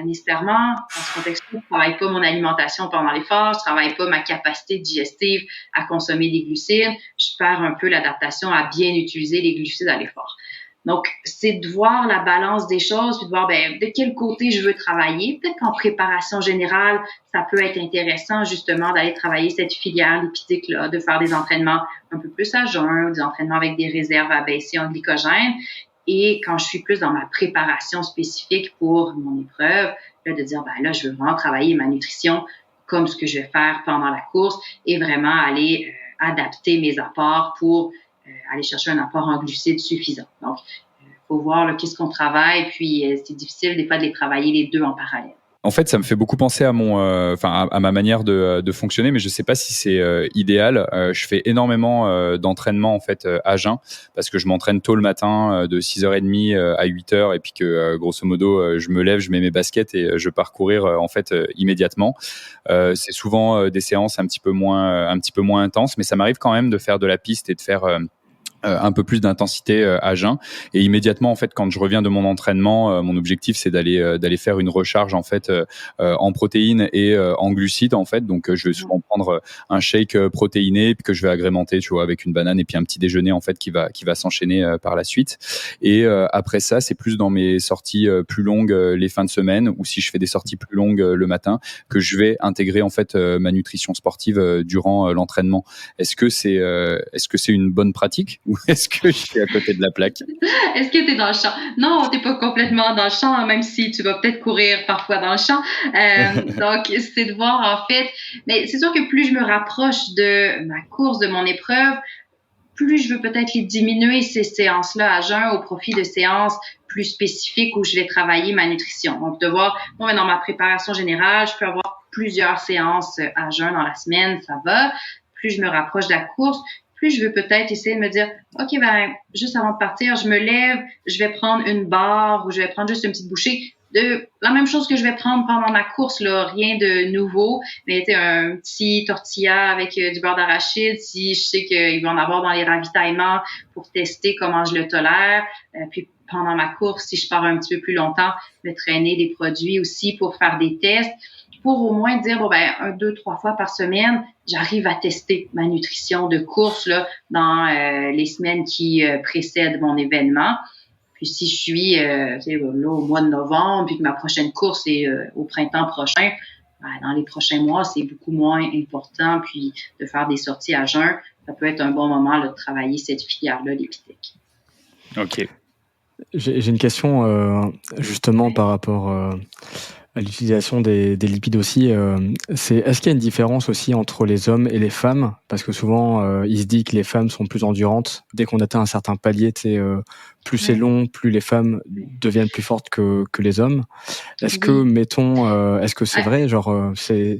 nécessairement, dans ce contexte-là, je ne travaille pas mon alimentation pendant l'effort, je ne travaille pas ma capacité digestive à consommer des glucides, je perds un peu l'adaptation à bien utiliser les glucides à l'effort. Donc, c'est de voir la balance des choses, puis de voir de quel côté je veux travailler. Peut-être qu'en préparation générale, ça peut être intéressant justement d'aller travailler cette filière lipidique-là, de faire des entraînements un peu plus à jeun, des entraînements avec des réserves abaissées en glycogène. Et quand je suis plus dans ma préparation spécifique pour mon épreuve, là, de dire, là, je veux vraiment travailler ma nutrition comme ce que je vais faire pendant la course et vraiment aller adapter mes apports pour aller chercher un apport en glucides suffisant. Donc, faut voir qu'est-ce qu'on travaille, puis c'est difficile des fois de les travailler les deux en parallèle. En fait, ça me fait beaucoup penser à à ma manière de fonctionner, mais je sais pas si c'est idéal. Je fais énormément d'entraînement en fait à jeun parce que je m'entraîne tôt le matin de 6h30 à 8h et puis que grosso modo je me lève, je mets mes baskets et je pars courir en fait immédiatement. C'est souvent des séances un petit peu moins intenses, mais ça m'arrive quand même de faire de la piste et de faire un peu plus d'intensité à jeun, et immédiatement en fait quand je reviens de mon entraînement, mon objectif c'est d'aller faire une recharge en fait en protéines et en glucides en fait. Donc je vais souvent prendre un shake protéiné puis que je vais agrémenter, tu vois, avec une banane et puis un petit déjeuner en fait qui va s'enchaîner par la suite. Et après ça, c'est plus dans mes sorties plus longues les fins de semaine, ou si je fais des sorties plus longues le matin, que je vais intégrer en fait ma nutrition sportive durant l'entraînement. Est-ce que c'est une bonne pratique ou est-ce que je suis à côté de la plaque? Est-ce que tu es dans le champ? Non, tu n'es pas complètement dans le champ, même si tu vas peut-être courir parfois dans le champ. Donc, c'est de voir, en fait, mais c'est sûr que plus je me rapproche de ma course, de mon épreuve, plus je veux peut-être les diminuer, ces séances-là à jeun, au profit de séances plus spécifiques où je vais travailler ma nutrition. Donc, de voir, moi, dans ma préparation générale, je peux avoir plusieurs séances à jeun dans la semaine, ça va. Plus je me rapproche de la course, plus je veux peut-être essayer de me dire, OK, ben, juste avant de partir, je me lève, je vais prendre une barre ou je vais prendre juste une petite bouchée de la même chose que je vais prendre pendant ma course, là, rien de nouveau, mais un petit tortilla avec du beurre d'arachide, si je sais qu'il va en avoir dans les ravitaillements pour tester comment je le tolère, puis pendant ma course, si je pars un petit peu plus longtemps, me traîner des produits aussi pour faire des tests, pour au moins dire, bon, ben, 1, 2, 3 fois par semaine, j'arrive à tester ma nutrition de course, là, dans les semaines qui précèdent mon événement. Puis si je suis là, au mois de novembre, puis que ma prochaine course est au printemps prochain, ben, dans les prochains mois, c'est beaucoup moins important. Puis de faire des sorties à jeun, ça peut être un bon moment là, de travailler cette filière-là, l'épithèque. OK. J'ai une question justement par rapport à l'utilisation des lipides aussi. Est-ce qu'il y a une différence aussi entre les hommes et les femmes? Parce que souvent, il se dit que les femmes sont plus endurantes. Dès qu'on atteint un certain palier, plus c'est long, plus les femmes deviennent plus fortes que les hommes. Est-ce que, mettons, est-ce que c'est vrai? Genre, c'est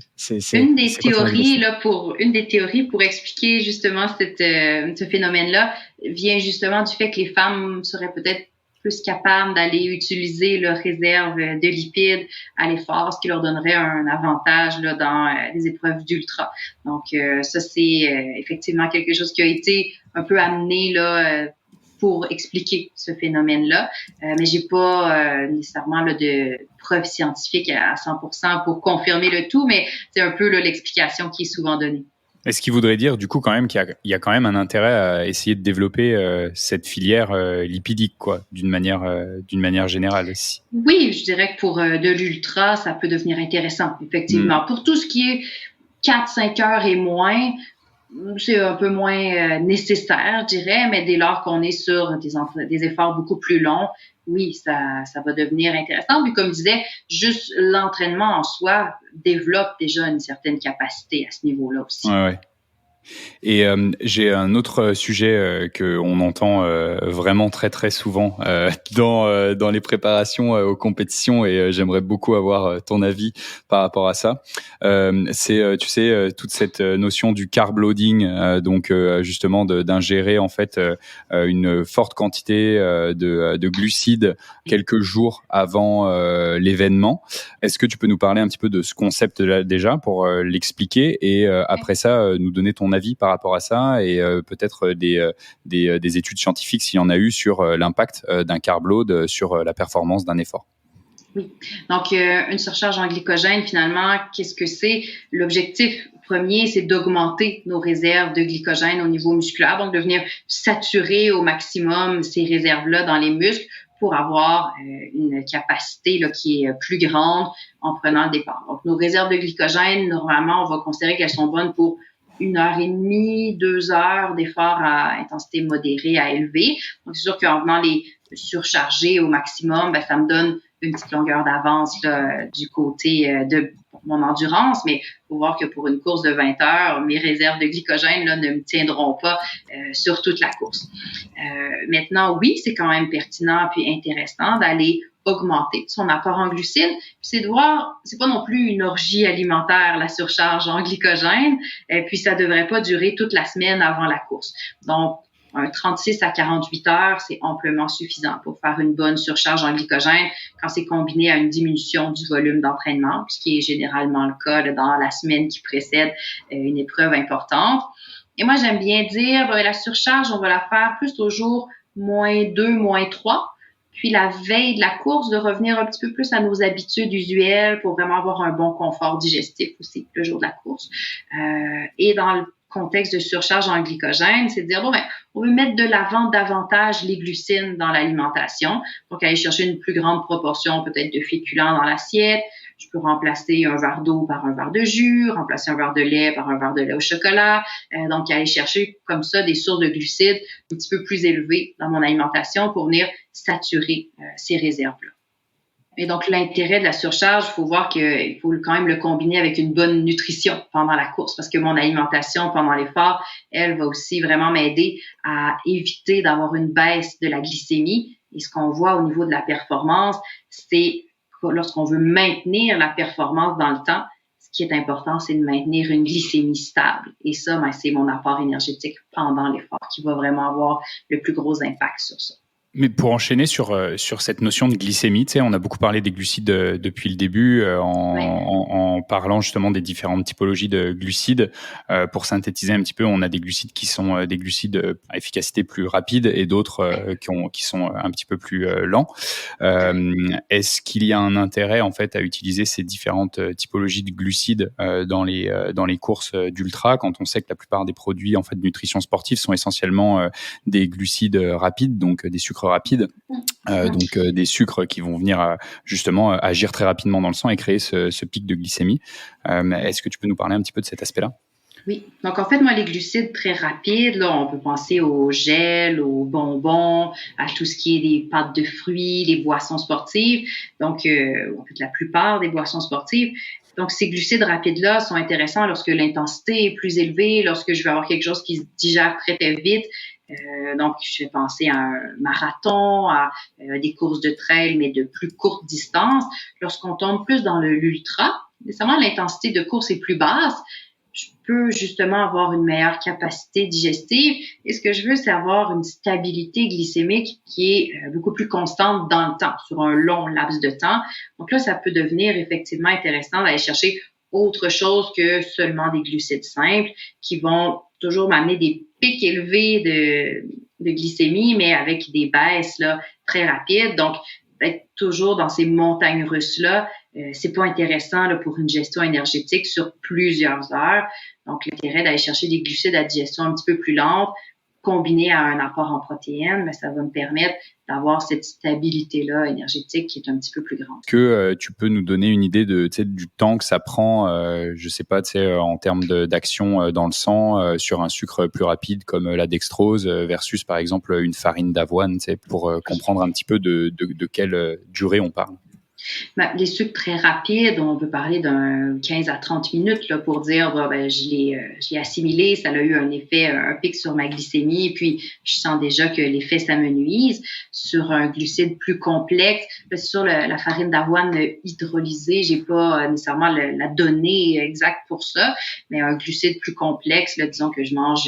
une des théories là une des théories pour expliquer justement ce phénomène-là vient justement du fait que les femmes seraient peut-être plus capables d'aller utiliser leur réserve de lipides à l'effort, ce qui leur donnerait un avantage là, dans les épreuves d'ultra. Donc, ça, c'est effectivement quelque chose qui a été un peu amené là, pour expliquer ce phénomène-là. Mais j'ai pas nécessairement là, de preuves scientifiques à 100% pour confirmer le tout, mais c'est un peu là, l'explication qui est souvent donnée. Est-ce qu'il voudrait dire, du coup, quand même, qu'il y a quand même un intérêt à essayer de développer cette filière lipidique, quoi, d'une manière générale aussi? Oui, je dirais que pour de l'ultra, ça peut devenir intéressant, effectivement. Pour tout ce qui est 4-5 heures et moins, c'est un peu moins nécessaire, je dirais, mais dès lors qu'on est sur des efforts beaucoup plus longs, oui, ça va devenir intéressant. Puis comme je disais, juste l'entraînement en soi développe déjà une certaine capacité à ce niveau-là aussi. Ouais. Et j'ai un autre sujet qu'on entend vraiment très très souvent dans les préparations aux compétitions, et j'aimerais beaucoup avoir ton avis par rapport à ça. C'est tu sais toute cette notion du carb loading, donc justement d'ingérer en fait une forte quantité de glucides quelques jours avant l'événement. Est-ce que tu peux nous parler un petit peu de ce concept-là déjà pour l'expliquer, et après ça nous donner ton avis par rapport à ça, et peut-être des études scientifiques s'il y en a eu sur l'impact d'un carb load sur la performance d'un effort? Oui. Donc, une surcharge en glycogène, finalement, qu'est-ce que c'est? L'objectif premier, c'est d'augmenter nos réserves de glycogène au niveau musculaire, donc de venir saturer au maximum ces réserves-là dans les muscles pour avoir une capacité là, qui est plus grande en prenant le départ. Donc, nos réserves de glycogène, normalement, on va considérer qu'elles sont bonnes pour 1h30, 2 heures d'efforts à intensité modérée à élevée. Donc, c'est sûr qu'en venant les surcharger au maximum, ben, ça me donne une petite longueur d'avance là, du côté de mon endurance, mais il faut voir que pour une course de 20 heures, mes réserves de glycogène là, ne me tiendront pas sur toute la course. Maintenant, oui, c'est quand même pertinent puis intéressant d'aller augmenter son apport en glucides. Puis c'est de voir, c'est pas non plus une orgie alimentaire, la surcharge en glycogène, puis ça devrait pas durer toute la semaine avant la course. Donc, un 36 à 48 heures, c'est amplement suffisant pour faire une bonne surcharge en glycogène quand c'est combiné à une diminution du volume d'entraînement, ce qui est généralement le cas là, dans la semaine qui précède une épreuve importante. Et moi, j'aime bien dire, la surcharge, on va la faire plus au jour -2, -3. Puis la veille de la course, de revenir un petit peu plus à nos habitudes usuelles pour vraiment avoir un bon confort digestif aussi le jour de la course. Et dans le contexte de surcharge en glycogène, c'est de dire, bon, ben, on veut mettre de l'avant davantage les glucides dans l'alimentation. Donc, aller chercher une plus grande proportion peut-être de féculents dans l'assiette, Je peux remplacer un verre d'eau par un verre de jus, remplacer un verre de lait par un verre de lait au chocolat. Donc, aller chercher comme ça des sources de glucides un petit peu plus élevées dans mon alimentation pour venir saturer ces réserves-là. Et donc, l'intérêt de la surcharge, il faut voir qu'il faut quand même le combiner avec une bonne nutrition pendant la course parce que mon alimentation pendant l'effort, elle va aussi vraiment m'aider à éviter d'avoir une baisse de la glycémie. Et ce qu'on voit au niveau de la performance, c'est lorsqu'on veut maintenir la performance dans le temps, ce qui est important, c'est de maintenir une glycémie stable. Et ça, c'est mon apport énergétique pendant l'effort qui va vraiment avoir le plus gros impact sur ça. Mais pour enchaîner sur cette notion de glycémie, tu sais, on a beaucoup parlé des glucides depuis le début en parlant justement des différentes typologies de glucides. Pour synthétiser un petit peu, on a des glucides qui sont des glucides à efficacité plus rapide et d'autres qui sont un petit peu plus lents. Est-ce qu'il y a un intérêt en fait à utiliser ces différentes typologies de glucides dans les courses d'ultra quand on sait que la plupart des produits en fait de nutrition sportive sont essentiellement des glucides rapides, donc des sucres rapides, donc des sucres qui vont venir justement agir très rapidement dans le sang et créer ce pic de glycémie. Est-ce que tu peux nous parler un petit peu de cet aspect-là? Oui. Donc, en fait, moi, les glucides très rapides, là, on peut penser au gel, aux bonbons, à tout ce qui est des pâtes de fruits, les boissons sportives. Donc, en fait, la plupart des boissons sportives. Donc, ces glucides rapides-là sont intéressants lorsque l'intensité est plus élevée, lorsque je veux avoir quelque chose qui se digère très, très vite. Donc, je vais penser à un marathon, à des courses de trail, mais de plus courte distance. Lorsqu'on tombe plus dans l'ultra, nécessairement l'intensité de course est plus basse. Je peux justement avoir une meilleure capacité digestive. Et ce que je veux, c'est avoir une stabilité glycémique qui est beaucoup plus constante dans le temps, sur un long laps de temps. Donc là, ça peut devenir effectivement intéressant d'aller chercher autre chose que seulement des glucides simples qui vont toujours m'amener des pics élevés de glycémie, mais avec des baisses là, très rapides. Donc, être toujours dans ces montagnes russes-là, c'est pas intéressant là, pour une gestion énergétique sur plusieurs heures. Donc, l'intérêt d'aller chercher des glucides à digestion un petit peu plus lente, combiné à un apport en protéines, mais ça va me permettre d'avoir cette stabilité-là énergétique qui est un petit peu plus grande. Est-ce que tu peux nous donner une idée du temps que ça prend, je sais pas, en termes d'action dans le sang sur un sucre plus rapide comme la dextrose versus par exemple une farine d'avoine, pour comprendre un petit peu de quelle durée on parle? Les sucres très rapides, on peut parler d'un 15 à 30 minutes là, pour dire je l'ai assimilé, ça a eu un effet, un pic sur ma glycémie, puis je sens déjà que l'effet s'amenuise. Sur un glucide plus complexe, sur la farine d'avoine hydrolysée, j'ai pas nécessairement la donnée exacte pour ça, mais un glucide plus complexe, là, disons que je mange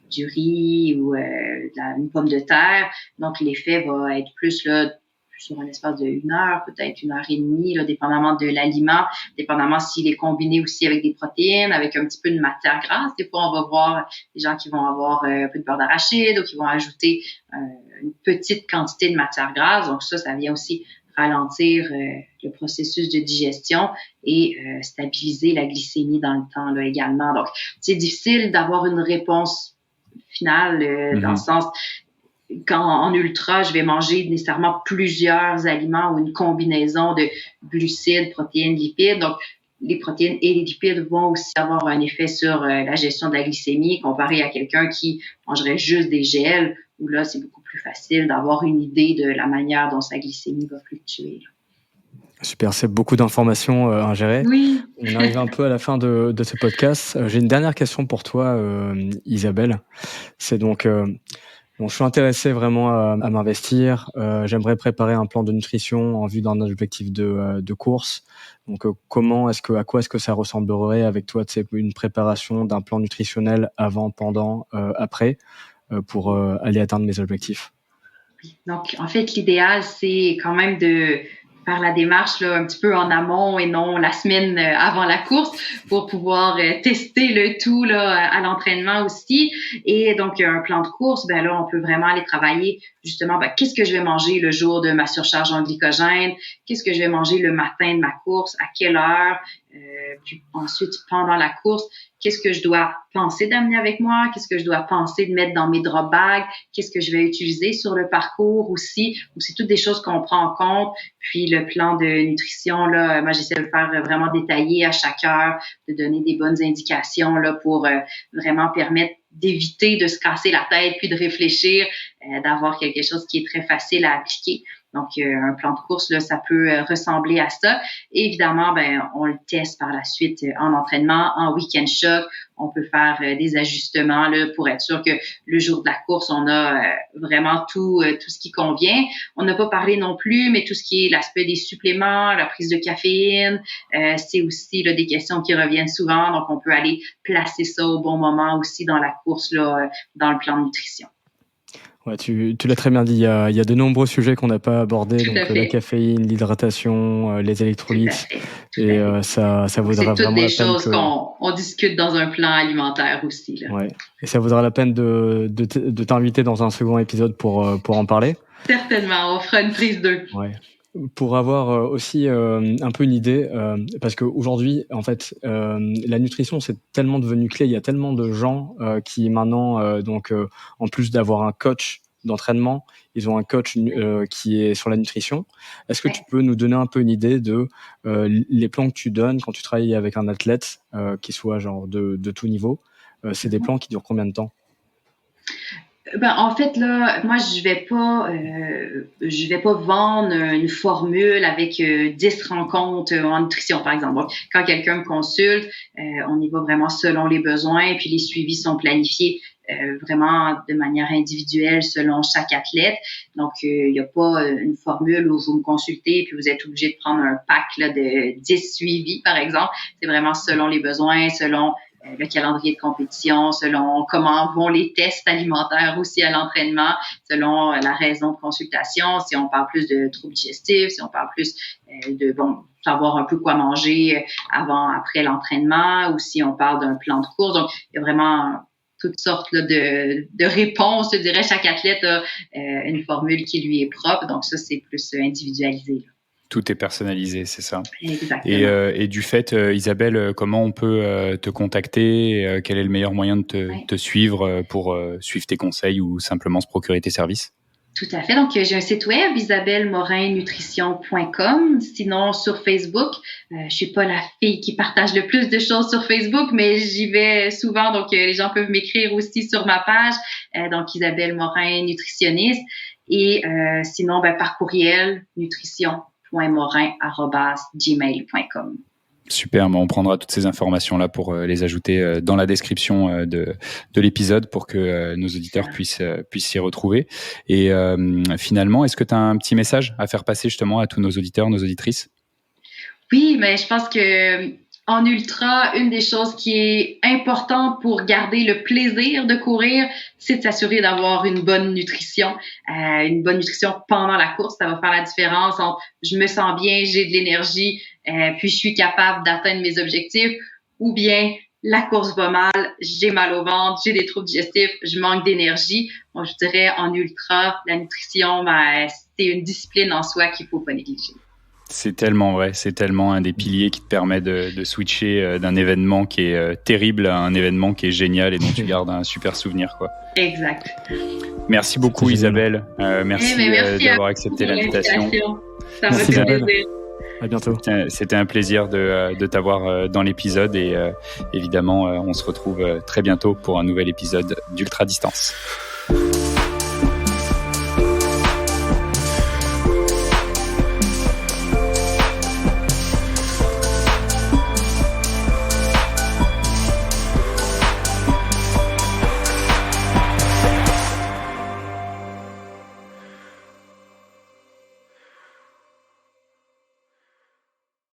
du riz ou une pomme de terre, donc l'effet va être plus là sur un espace de 1 heure, peut-être 1 heure et demie, là, dépendamment de l'aliment, dépendamment s'il est combiné aussi avec des protéines, avec un petit peu de matière grasse. Des fois, on va voir des gens qui vont avoir un peu de beurre d'arachide ou qui vont ajouter une petite quantité de matière grasse. Donc ça vient aussi ralentir le processus de digestion et stabiliser la glycémie dans le temps là, également. Donc, c'est difficile d'avoir une réponse finale dans le sens... Quand en ultra, je vais manger nécessairement plusieurs aliments ou une combinaison de glucides, protéines, lipides. Donc, les protéines et les lipides vont aussi avoir un effet sur la gestion de la glycémie comparé à quelqu'un qui mangerait juste des gels, où là, c'est beaucoup plus facile d'avoir une idée de la manière dont sa glycémie va fluctuer. Super, c'est beaucoup d'informations à gérer. Oui. On arrive un peu à la fin de ce podcast. J'ai une dernière question pour toi, Isabelle. C'est donc... je suis intéressé vraiment à m'investir. J'aimerais préparer un plan de nutrition en vue d'un objectif de course. Donc, à quoi est-ce que ça ressemblerait avec toi, une préparation d'un plan nutritionnel avant, pendant, après, pour aller atteindre mes objectifs? Donc, en fait, l'idéal, c'est quand même de faire la démarche là, un petit peu en amont et non la semaine avant la course pour pouvoir tester le tout là, à l'entraînement aussi. Et donc, un plan de course, là, on peut vraiment aller travailler justement qu'est-ce que je vais manger le jour de ma surcharge en glycogène, qu'est-ce que je vais manger le matin de ma course, à quelle heure, Puis ensuite, pendant la course, qu'est-ce que je dois penser d'amener avec moi? Qu'est-ce que je dois penser de mettre dans mes drop bags? Qu'est-ce que je vais utiliser sur le parcours aussi? Donc, c'est toutes des choses qu'on prend en compte. Puis, le plan de nutrition, là, moi, j'essaie de le faire vraiment détaillé à chaque heure, de donner des bonnes indications, là, pour vraiment permettre d'éviter de se casser la tête puis de réfléchir, d'avoir quelque chose qui est très facile à appliquer. Donc, un plan de course, là, ça peut ressembler à ça. Et évidemment, on le teste par la suite en entraînement, en week-end choc. On peut faire des ajustements là, pour être sûr que le jour de la course, on a vraiment tout ce qui convient. On n'a pas parlé non plus, mais tout ce qui est l'aspect des suppléments, la prise de caféine, c'est aussi là, des questions qui reviennent souvent. Donc, on peut aller placer ça au bon moment aussi dans la course, là, dans le plan de nutrition. Ouais, tu l'as très bien dit, il y a de nombreux sujets qu'on n'a pas abordés, donc la caféine, l'hydratation, les électrolytes, et ça vaudra vraiment la peine. C'est toutes des choses qu'on discute dans un plan alimentaire aussi. Là. Ouais. Et ça vaudra la peine de t'inviter dans un second épisode pour en parler. Certainement, on fera une prise 2. Ouais. Pour avoir aussi un peu une idée, parce qu'aujourd'hui, en fait, la nutrition, c'est tellement devenu clé. Il y a tellement de gens qui maintenant, en plus d'avoir un coach d'entraînement, ils ont un coach qui est sur la nutrition. Est-ce que tu peux nous donner un peu une idée de les plans que tu donnes quand tu travailles avec un athlète qui soit genre de tout niveau? C'est des plans qui durent combien de temps? En fait, là, moi, je vais pas vendre une formule avec 10 rencontres en nutrition, par exemple. Donc, quand quelqu'un me consulte, on y va vraiment selon les besoins, puis les suivis sont planifiés vraiment de manière individuelle selon chaque athlète. Donc, il n'y a pas une formule où vous me consultez puis vous êtes obligé de prendre un pack là, de 10 suivis, par exemple. C'est vraiment selon les besoins, selon le calendrier de compétition, selon comment vont les tests alimentaires aussi à l'entraînement, selon la raison de consultation, si on parle plus de troubles digestifs, si on parle plus de savoir un peu quoi manger avant, après l'entraînement, ou si on parle d'un plan de course. Donc, il y a vraiment toutes sortes là, de réponses. Je dirais, chaque athlète a une formule qui lui est propre. Donc, ça, c'est plus individualisé, là. Tout est personnalisé, c'est ça. Exactement. Et du fait, Isabelle, comment on peut te contacter? Quel est le meilleur moyen de te suivre pour suivre tes conseils ou simplement se procurer tes services? Tout à fait. Donc, j'ai un site web, isabellemorinnutrition.com. Sinon, sur Facebook, je suis pas la fille qui partage le plus de choses sur Facebook, mais j'y vais souvent. Donc, les gens peuvent m'écrire aussi sur ma page. Donc, Isabelle Morin, nutritionniste. Et sinon, par courriel, nutrition.morin@gmail.com. Super, on prendra toutes ces informations-là pour les ajouter dans la description de l'épisode pour que nos auditeurs puissent s'y retrouver. Et finalement, est-ce que tu as un petit message à faire passer justement à tous nos auditeurs, nos auditrices? Oui, mais je pense que en ultra, une des choses qui est importante pour garder le plaisir de courir, c'est de s'assurer d'avoir une bonne nutrition. Une bonne nutrition pendant la course, ça va faire la différence entre je me sens bien, j'ai de l'énergie, puis je suis capable d'atteindre mes objectifs, ou bien la course va mal, j'ai mal au ventre, j'ai des troubles digestifs, je manque d'énergie. Moi, je dirais en ultra, la nutrition, c'est une discipline en soi qu'il faut pas négliger. C'est tellement vrai, c'est tellement un des piliers qui te permet de switcher d'un événement qui est terrible à un événement qui est génial et dont tu gardes un super souvenir, quoi. Exact. Merci beaucoup Isabelle, merci d'avoir accepté l'invitation. Ça m'a fait plaisir. À bientôt. C'était un plaisir de t'avoir dans l'épisode et évidemment on se retrouve très bientôt pour un nouvel épisode d'Ultra Distance.